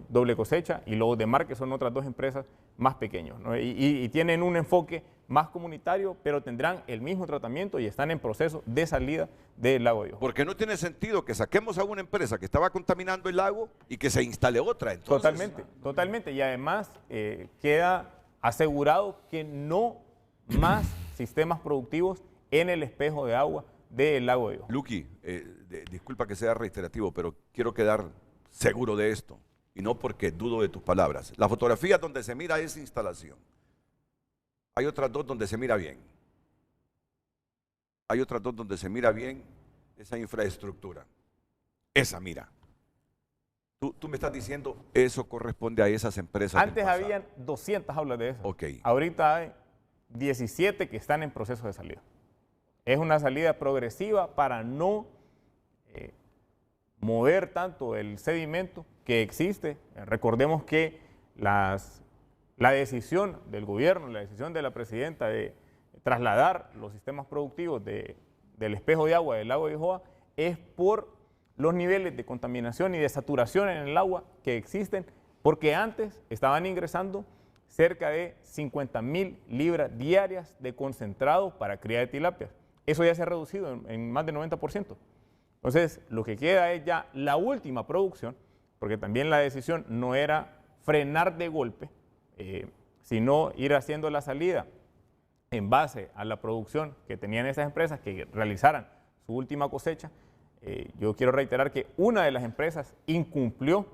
Doble Cosecha y Lobos de Mar, que son otras dos empresas más pequeñas, ¿no? y tienen un enfoque más comunitario, pero tendrán el mismo tratamiento y están en proceso de salida del lago de Yohoa. Porque no tiene sentido que saquemos a una empresa que estaba contaminando el lago y que se instale otra. Entonces, Totalmente. Y además queda asegurado que no más sistemas productivos en el espejo de agua del lago de Yohoa. Lucky, disculpa que sea reiterativo, pero quiero quedar seguro de esto y no porque dudo de tus palabras. La fotografía donde se mira esa instalación. Hay otras dos donde se mira bien. Hay otras dos donde se mira bien esa infraestructura. Esa, mira. Tú me estás diciendo, eso corresponde a esas empresas. Antes habían 200 jaulas de esas. Okay. Ahorita hay 17 que están en proceso de salida. Es una salida progresiva para no mover tanto el sedimento que existe. Recordemos que la decisión del gobierno, la decisión de la presidenta de trasladar los sistemas productivos del espejo de agua del lago de Yohoa es por los niveles de contaminación y de saturación en el agua que existen, porque antes estaban ingresando cerca de 50.000 libras diarias de concentrado para cría de tilapias. Eso ya se ha reducido en más del 90%. Entonces, lo que queda es ya la última producción, porque también la decisión no era frenar de golpe, sino ir haciendo la salida en base a la producción que tenían esas empresas que realizaran su última cosecha. Yo quiero reiterar que una de las empresas incumplió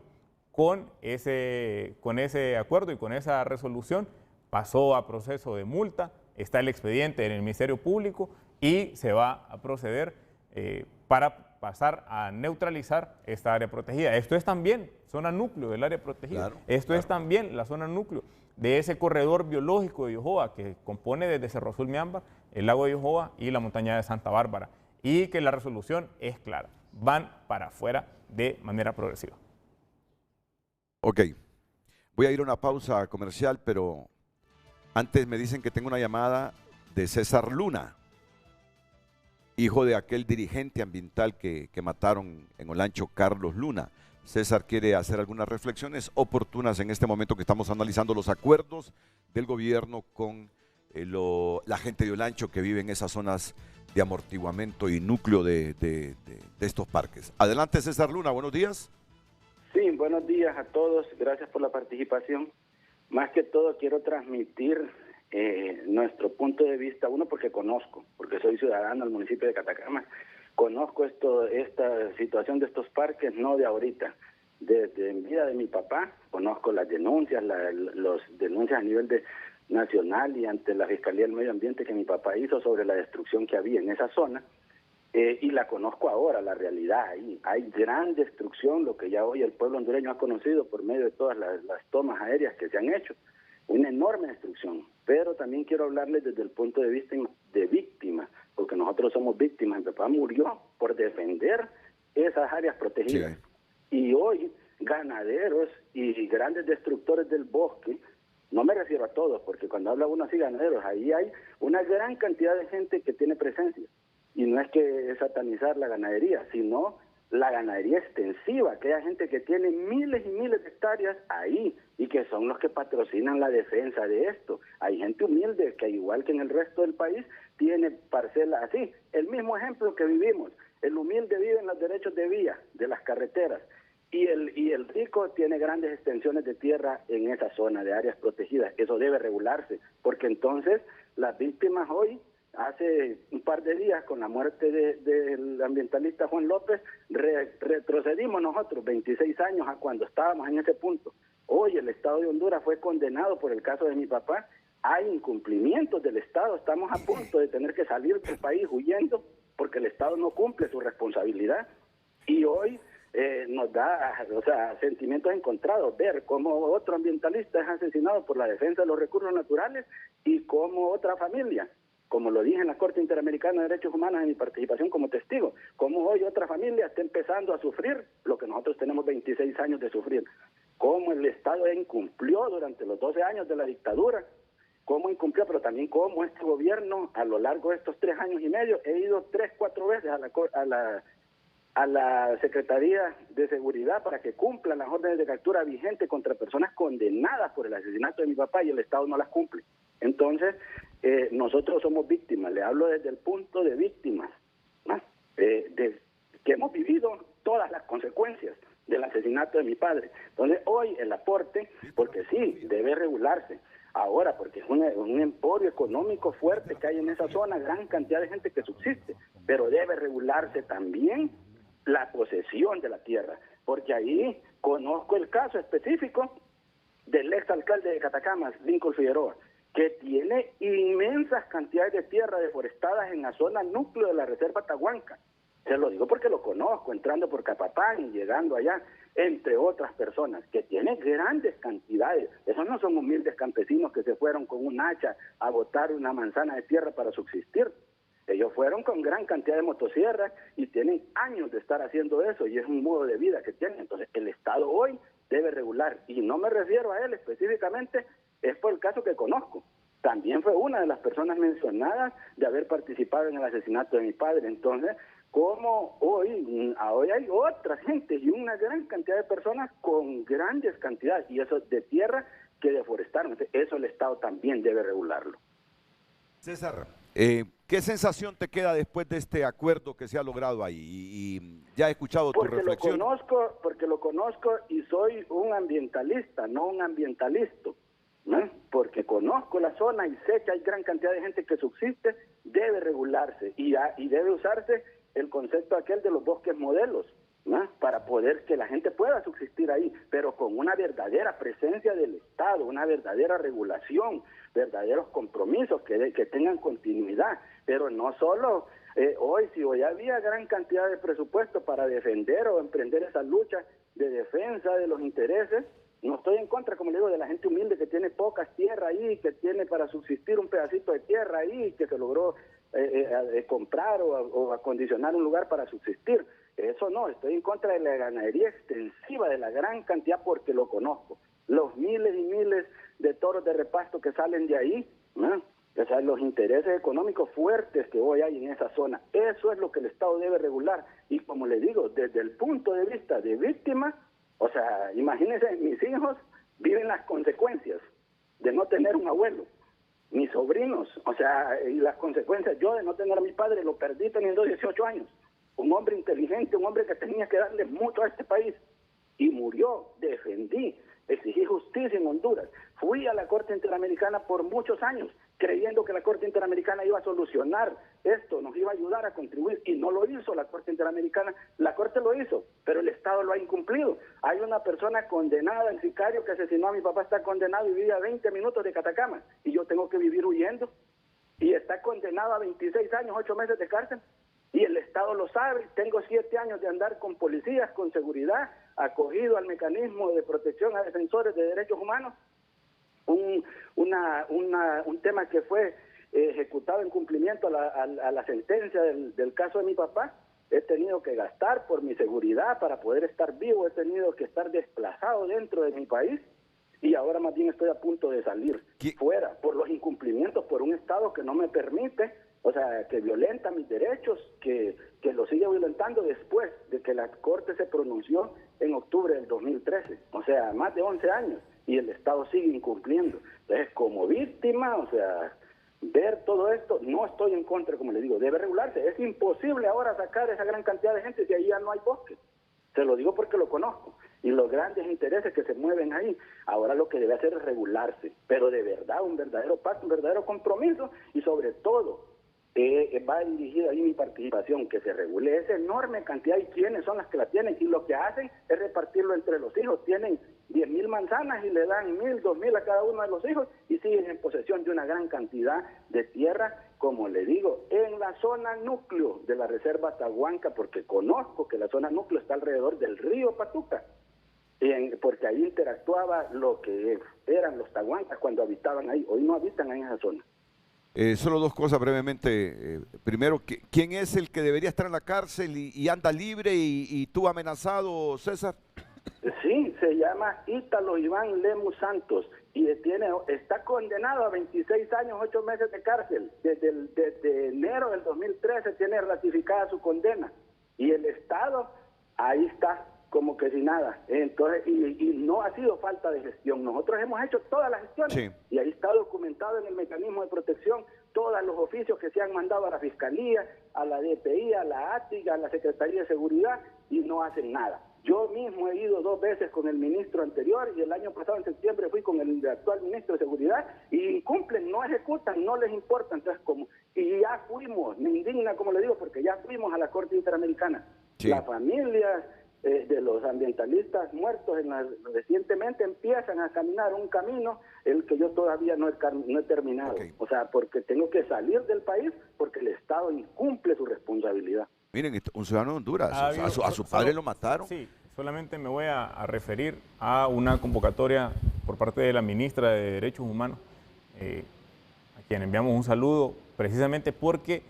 con ese acuerdo y con esa resolución, pasó a proceso de multa, está el expediente en el Ministerio Público y se va a proceder para pasar a neutralizar esta área protegida. Esto es también zona núcleo del área protegida. Claro, Esto es también la zona núcleo de ese corredor biológico de Yohoa que compone desde Cerro Azul Miamba, el lago de Yohoa y la montaña de Santa Bárbara. Y que la resolución es clara, van para afuera de manera progresiva. Ok, voy a ir a una pausa comercial, pero antes me dicen que tengo una llamada de César Luna, hijo de aquel dirigente ambiental que mataron en Olancho, Carlos Luna. César quiere hacer algunas reflexiones oportunas en este momento que estamos analizando los acuerdos del gobierno con la gente de Olancho que vive en esas zonas de amortiguamiento y núcleo de estos parques. Adelante, César Luna, buenos días. Sí, buenos días a todos, gracias por la participación. Más que todo quiero transmitir nuestro punto de vista, uno porque conozco, porque soy ciudadano del municipio de Catacama, conozco esta situación de estos parques no de ahorita, desde vida de mi papá, conozco las denuncias, las denuncias a nivel nacional y ante la Fiscalía del Medio Ambiente que mi papá hizo sobre la destrucción que había en esa zona. Y la conozco ahora, la realidad ahí. Hay gran destrucción, lo que ya hoy el pueblo hondureño ha conocido por medio de todas las tomas aéreas que se han hecho. Una enorme destrucción. Pero también quiero hablarles desde el punto de vista de víctima, porque nosotros somos víctimas. Mi papá murió por defender esas áreas protegidas. Sí. Y hoy ganaderos y grandes destructores del bosque, no me refiero a todos, porque cuando habla uno así ganaderos, ahí hay una gran cantidad de gente que tiene presencia. Y no es que es satanizar la ganadería, sino la ganadería extensiva, aquella gente que tiene miles y miles de hectáreas ahí y que son los que patrocinan la defensa de esto. Hay gente humilde que igual que en el resto del país tiene parcelas así. El mismo ejemplo que vivimos, el humilde vive en los derechos de vía, de las carreteras, y el rico tiene grandes extensiones de tierra en esa zona de áreas protegidas. Eso debe regularse, porque entonces las víctimas hoy, hace un par de días, con la muerte del ambientalista Juan López, retrocedimos nosotros 26 años a cuando estábamos en ese punto. Hoy el Estado de Honduras fue condenado por el caso de mi papá. Hay incumplimientos del Estado, estamos a punto de tener que salir del país huyendo porque el Estado no cumple su responsabilidad. Y hoy nos da, sentimientos encontrados ver cómo otro ambientalista es asesinado por la defensa de los recursos naturales y cómo otra familia, como lo dije en la Corte Interamericana de Derechos Humanos en mi participación como testigo, como hoy otra familia está empezando a sufrir lo que nosotros tenemos 26 años de sufrir, cómo el Estado incumplió durante los 12 años de la dictadura, cómo incumplió, pero también cómo este gobierno a lo largo de estos 3 años y medio, he ido 3, 4 veces a la Secretaría de Seguridad para que cumplan las órdenes de captura vigentes contra personas condenadas por el asesinato de mi papá y el Estado no las cumple. Entonces, nosotros somos víctimas, le hablo desde el punto de víctimas, ¿no? Que hemos vivido todas las consecuencias del asesinato de mi padre. Entonces, hoy el aporte, porque sí, debe regularse. Ahora, porque es un emporio económico fuerte que hay en esa zona, gran cantidad de gente que subsiste, pero debe regularse también la posesión de la tierra, porque ahí conozco el caso específico del exalcalde de Catacamas, Lincoln Figueroa, que tiene inmensas cantidades de tierra deforestadas en la zona núcleo de la Reserva Tahuanca. Se lo digo porque lo conozco, entrando por Capapán y llegando allá, entre otras personas, que tiene grandes cantidades. Esos no son humildes campesinos que se fueron con un hacha a botar una manzana de tierra para subsistir. Ellos fueron con gran cantidad de motosierras y tienen años de estar haciendo eso y es un modo de vida que tienen. Entonces, el Estado hoy debe regular, y no me refiero a él específicamente, es por el caso que conozco. También fue una de las personas mencionadas de haber participado en el asesinato de mi padre. Entonces, como hoy hay otra gente y una gran cantidad de personas con grandes cantidades, y eso de tierra que deforestaron. Eso el Estado también debe regularlo. César, ¿qué sensación te queda después de este acuerdo que se ha logrado ahí? Y ya he escuchado tu reflexión. Porque lo conozco y soy un ambientalista, no un ambientalista. ¿no? Porque conozco la zona y sé que hay gran cantidad de gente que subsiste, debe regularse y debe usarse el concepto aquel de los bosques modelos, ¿no? Para poder que la gente pueda subsistir ahí, pero con una verdadera presencia del Estado, una verdadera regulación, verdaderos compromisos que tengan continuidad, pero no solo si hoy había gran cantidad de presupuesto para defender o emprender esa lucha de defensa de los intereses. No estoy en contra, como le digo, de la gente humilde que tiene pocas tierras ahí, que tiene para subsistir un pedacito de tierra ahí, que se logró comprar o acondicionar un lugar para subsistir. Eso no, estoy en contra de la ganadería extensiva, de la gran cantidad, porque lo conozco. Los miles y miles de toros de repasto que salen de ahí, ¿no? O sea, los intereses económicos fuertes que hoy hay en esa zona. Eso es lo que el Estado debe regular. Y como le digo, desde el punto de vista de víctima, o sea, imagínense, mis hijos viven las consecuencias de no tener un abuelo, mis sobrinos, o sea, y las consecuencias, yo de no tener a mi padre, lo perdí teniendo 18 años, un hombre inteligente, un hombre que tenía que darle mucho a este país, y murió, defendí, exigí justicia en Honduras, fui a la Corte Interamericana por muchos años, creyendo que la Corte Interamericana iba a solucionar esto, nos iba a ayudar a contribuir, y no lo hizo la Corte Interamericana. La Corte lo hizo, pero el Estado lo ha incumplido. Hay una persona condenada, el sicario que asesinó a mi papá está condenado y vive a 20 minutos de Catacama, y yo tengo que vivir huyendo, y está condenado a 26 años, 8 meses de cárcel, y el Estado lo sabe. Tengo 7 años de andar con policías, con seguridad, acogido al mecanismo de protección a defensores de derechos humanos, un tema que fue ejecutado en cumplimiento a la sentencia del caso de mi papá. He tenido que gastar por mi seguridad para poder estar vivo, he tenido que estar desplazado dentro de mi país y ahora más bien estoy a punto de salir fuera por los incumplimientos, por un Estado que no me permite, o sea, que violenta mis derechos, que lo sigue violentando después de que la Corte se pronunció en octubre del 2013, o sea, más de 11 años. Y el Estado sigue incumpliendo. Entonces, como víctima, o sea, ver todo esto, no estoy en contra, como le digo, debe regularse. Es imposible ahora sacar esa gran cantidad de gente si ahí ya no hay bosque. Se lo digo porque lo conozco. Y los grandes intereses que se mueven ahí, ahora lo que debe hacer es regularse. Pero de verdad, un verdadero pacto, un verdadero compromiso y sobre todo, va dirigida ahí mi participación, que se regule esa enorme cantidad y quiénes son las que la tienen, y lo que hacen es repartirlo entre los hijos. Tienen 10,000 manzanas y le dan 1,000, 2,000 a cada uno de los hijos y siguen en posesión de una gran cantidad de tierra, como le digo, en la zona núcleo de la reserva Tahuanca, porque conozco que la zona núcleo está alrededor del río Patuca, porque ahí interactuaba lo que eran los Tahuancas cuando habitaban ahí. Hoy no habitan en esa zona. Solo dos cosas brevemente. Primero, ¿quién es el que debería estar en la cárcel y anda libre y tú amenazado, César? Sí, se llama Ítalo Iván Lemus Santos y está condenado a 26 años, 8 meses de cárcel. Desde enero del 2013 tiene ratificada su condena y el Estado ahí está como que sin nada. Entonces, y no ha sido falta de gestión. Nosotros hemos hecho todas las gestiones, sí, y ahí está documentado en el mecanismo de protección todos los oficios que se han mandado a la Fiscalía, a la DPI, a la ATIC, a la Secretaría de Seguridad, y no hacen nada. Yo mismo he ido 2 veces con el ministro anterior y el año pasado en septiembre fui con el actual ministro de Seguridad y incumplen, no ejecutan, no les importa. Entonces, y ya fuimos, me indigna, como le digo, porque ya fuimos a la Corte Interamericana. Sí. Las familias de los ambientalistas muertos recientemente empiezan a caminar un camino el que yo todavía no he terminado. Okay. O sea, porque tengo que salir del país porque el Estado incumple su responsabilidad. Miren, un ciudadano de Honduras, a su padre lo mataron. Sí, solamente me voy a referir a una convocatoria por parte de la ministra de Derechos Humanos, a quien enviamos un saludo, precisamente porque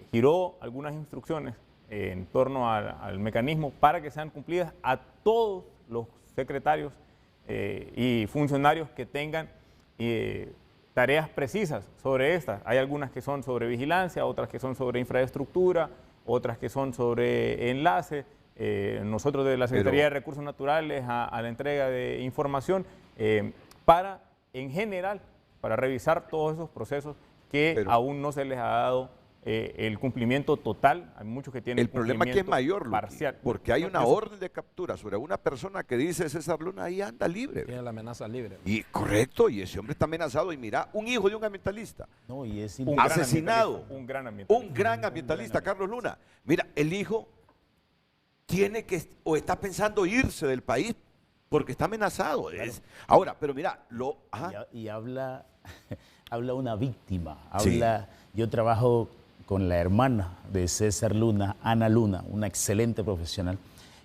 giró algunas instrucciones en torno al mecanismo para que sean cumplidas a todos los secretarios y funcionarios que tengan tareas precisas sobre estas. Hay algunas que son sobre vigilancia, otras que son sobre infraestructura, otras que son sobre enlace. Nosotros de la Secretaría de Recursos Naturales a la entrega de información en general, para revisar todos esos procesos que aún no se les ha dado el cumplimiento total. Hay muchos que tienen el problema aquí es mayor, Luqui, parcial. porque hay una orden de captura sobre una persona que dice César Luna, ahí anda libre. Tiene la amenaza libre. Y correcto, y ese hombre está amenazado. Y mira, un hijo de un ambientalista, No, y es asesinado, Un gran ambientalista. un gran ambientalista, Carlos Luna. Mira, el hijo tiene que, o está pensando irse del país porque está amenazado. Ahora, pero mira, y habla, habla una víctima. Sí. Yo trabajo con la hermana de César Luna, Ana Luna, una excelente profesional,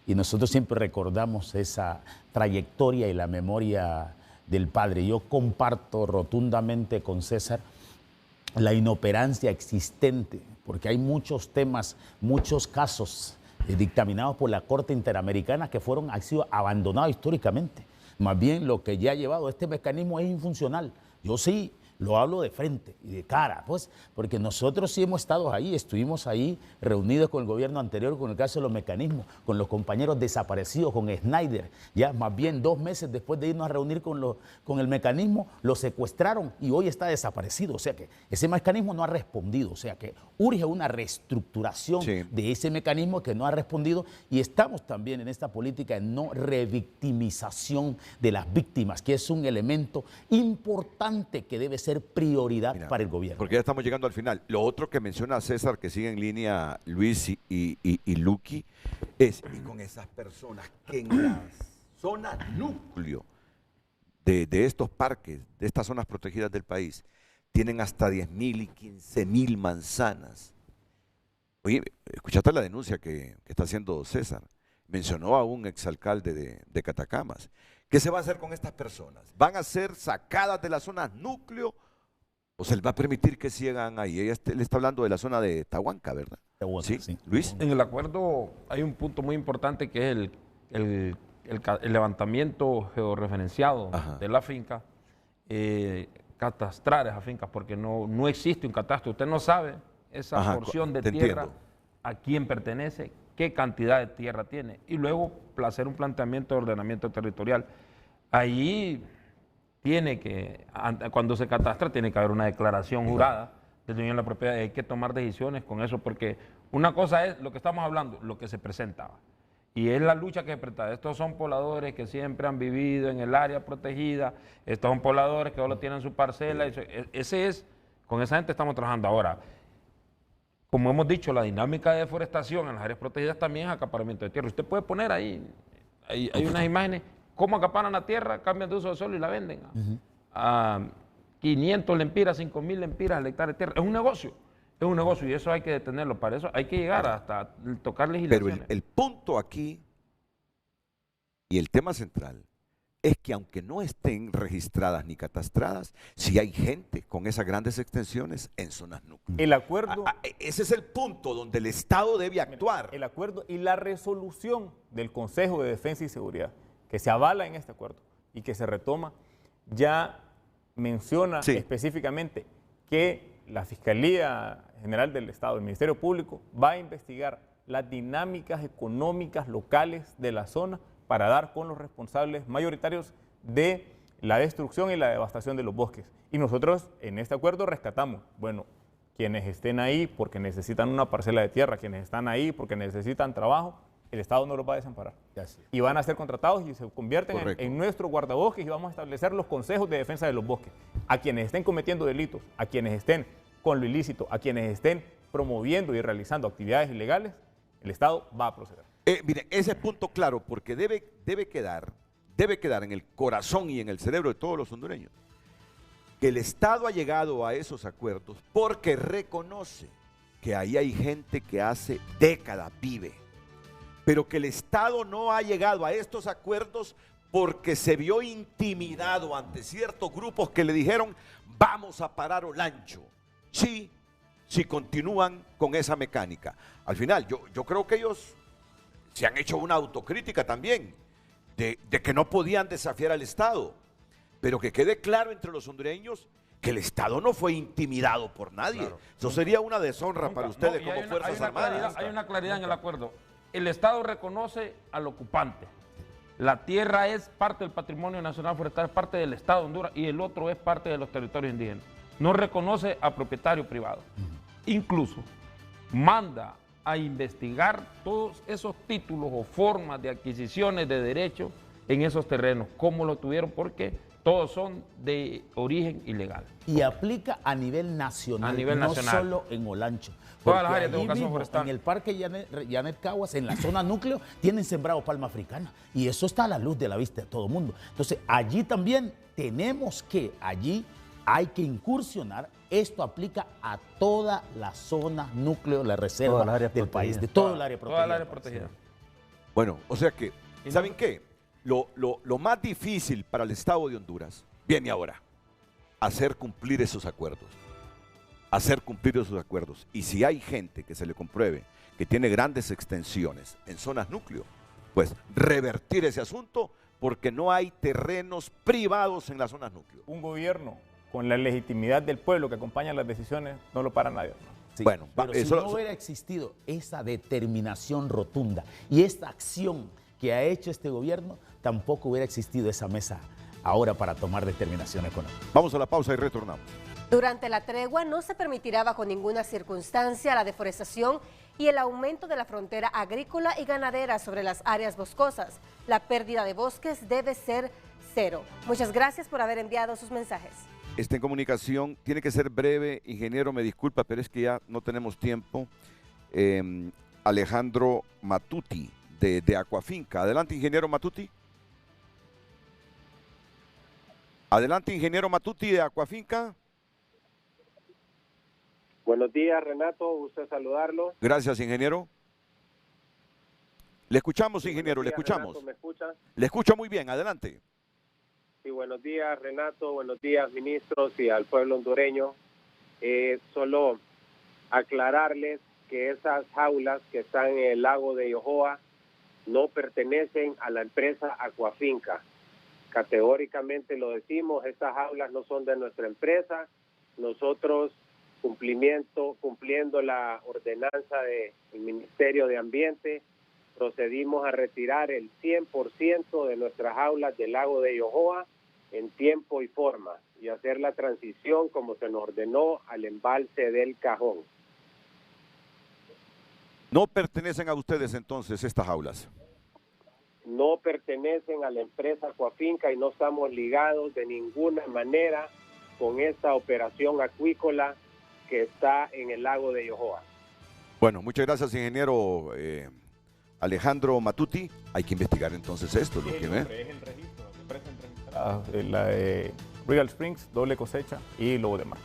y nosotros siempre recordamos esa trayectoria y la memoria del padre. Yo comparto rotundamente con César la inoperancia existente, porque hay muchos temas, muchos casos dictaminados por la Corte Interamericana que han sido abandonados históricamente. Más bien lo que ya ha llevado este mecanismo es infuncional. Yo sí lo hablo de frente y de cara, pues, porque nosotros sí hemos estado ahí, estuvimos ahí reunidos con el gobierno anterior, con el caso de los mecanismos, con los compañeros desaparecidos, con Snyder. Ya más bien 2 meses después de irnos a reunir con el mecanismo, lo secuestraron y hoy está desaparecido. O sea que ese mecanismo no ha respondido. O sea que urge una reestructuración de ese mecanismo que no ha respondido, y estamos también en esta política de no revictimización de las víctimas, que es un elemento importante que debe ser prioridad para el gobierno. Porque ya estamos llegando al final. Lo otro que menciona César, que sigue en línea Luis y Luqui, es, y con esas personas que en las zonas núcleo de estos parques, de estas zonas protegidas del país, tienen hasta 10.000 y 15.000 manzanas. Oye, ¿escuchaste la denuncia que está haciendo César? Mencionó a un exalcalde de Catacamas. ¿Qué se va a hacer con estas personas? ¿Van a ser sacadas de las zonas núcleo o se les va a permitir que sigan ahí? Ella le está hablando de la zona de Tahuanca, ¿verdad? Sí, Luis. En el acuerdo hay un punto muy importante que es el levantamiento georreferenciado de la finca, catastrar esas fincas, porque no existe un catastro. Usted no sabe esa porción de tierra, a quién pertenece, qué cantidad de tierra tiene, y luego hacer un planteamiento de ordenamiento territorial. Ahí cuando se catastra, tiene que haber una declaración jurada del dueño de la propiedad, y hay que tomar decisiones con eso, porque una cosa es lo que estamos hablando, lo que se presentaba, y es la lucha que se presenta. Estos son pobladores que siempre han vivido en el área protegida, estos son pobladores que solo tienen su parcela, con esa gente estamos trabajando ahora. Como hemos dicho, la dinámica de deforestación en las áreas protegidas también es acaparamiento de tierra. Usted puede poner ahí, hay unas imágenes, cómo acaparan la tierra, cambian de uso de suelo y la venden a 500 lempiras, 5.000 lempiras al hectárea de tierra. Es un negocio, y eso hay que detenerlo. Para eso hay que llegar hasta tocar legislaciones. Pero el punto aquí y el tema central es que aunque no estén registradas ni catastradas, sí hay gente con esas grandes extensiones en zonas núcleo. El acuerdo... Ese es el punto donde el Estado debe actuar. El acuerdo y la resolución del Consejo de Defensa y Seguridad, que se avala en este acuerdo y que se retoma, ya menciona específicamente que la Fiscalía General del Estado, el Ministerio Público, va a investigar las dinámicas económicas locales de la zona para dar con los responsables mayoritarios de la destrucción y la devastación de los bosques. Y nosotros en este acuerdo rescatamos, bueno, quienes estén ahí porque necesitan una parcela de tierra, quienes están ahí porque necesitan trabajo, el Estado no los va a desamparar. Y van a ser contratados y se convierten en nuestros guardabosques, y vamos a establecer los consejos de defensa de los bosques. A quienes estén cometiendo delitos, a quienes estén con lo ilícito, a quienes estén promoviendo y realizando actividades ilegales, el Estado va a proceder. Mire, ese punto claro, porque debe quedar en el corazón y en el cerebro de todos los hondureños, que el Estado ha llegado a esos acuerdos porque reconoce que ahí hay gente que hace décadas vive, pero que el Estado no ha llegado a estos acuerdos porque se vio intimidado ante ciertos grupos que le dijeron vamos a parar Olancho, si continúan con esa mecánica. Al final, yo creo que ellos se han hecho una autocrítica también de que no podían desafiar al Estado, pero que quede claro entre los hondureños que el Estado no fue intimidado por nadie. Claro. Eso sería una deshonra para ustedes como Fuerzas Armadas. Hay una claridad en el acuerdo. El Estado reconoce al ocupante. La tierra es parte del patrimonio nacional forestal, es parte del Estado de Honduras, y el otro es parte de los territorios indígenas. No reconoce a propietario privado. incluso manda a investigar todos esos títulos o formas de adquisiciones de derechos en esos terrenos, cómo lo tuvieron, porque todos son de origen ilegal. Y aplica a nivel nacional, no solo en Olancho. Todas las áreas de allí vocación mismo, forestal. en el parque Janet Caguas, en la zona núcleo, tienen sembrado palma africana. Y eso está a la luz de la vista de todo el mundo. Entonces, allí también allí hay que incursionar. Esto aplica a toda la zona núcleo, la reserva del país, de todo el área protegida. Toda el área protegida. Bueno, o sea que, ¿saben qué? Lo más difícil para el Estado de Honduras viene ahora. Hacer cumplir esos acuerdos. Hacer cumplir esos acuerdos. Y si hay gente que se le compruebe que tiene grandes extensiones en zonas núcleo, pues revertir ese asunto, porque no hay terrenos privados en las zonas núcleo. Un gobierno con la legitimidad del pueblo que acompaña las decisiones no lo para nadie. Sí, bueno, pero si no hubiera existido esa determinación rotunda y esta acción que ha hecho este gobierno, tampoco hubiera existido esa mesa ahora para tomar determinación económica. Vamos a la pausa y retornamos. Durante la tregua no se permitirá bajo ninguna circunstancia la deforestación y el aumento de la frontera agrícola y ganadera sobre las áreas boscosas. La pérdida de bosques debe ser cero. Muchas gracias por haber enviado sus mensajes. Esta comunicación tiene que ser breve, ingeniero, me disculpa, pero es que ya no tenemos tiempo. Alejandro Matuti, de Acuafinca. Adelante, ingeniero Matuti. Adelante, ingeniero Matuti, de Acuafinca. Buenos días, Renato, gusto saludarlo. Gracias, ingeniero. Le escuchamos, ingeniero, le escuchamos. Renato, ¿me escucha? Le escucho muy bien, adelante. Sí, buenos días, Renato, buenos días, ministros y al pueblo hondureño. Solo aclararles que esas jaulas que están en el lago de Yohoa no pertenecen a la empresa Acuafinca. Categóricamente lo decimos, estas jaulas no son de nuestra empresa. Nosotros, cumpliendo la ordenanza del Ministerio de Ambiente, procedimos a retirar el 100% de nuestras jaulas del lago de Yohoa en tiempo y forma y hacer la transición como se nos ordenó al embalse del Cajón. ¿No pertenecen a ustedes entonces estas jaulas? No pertenecen a la empresa Acuafinca y no estamos ligados de ninguna manera con esta operación acuícola que está en el lago de Yohoa. Bueno, muchas gracias, ingeniero Alejandro Matuti. Hay que investigar entonces esto. Es el registro, las empresas registradas, la de Regal Springs, doble cosecha y lo demás.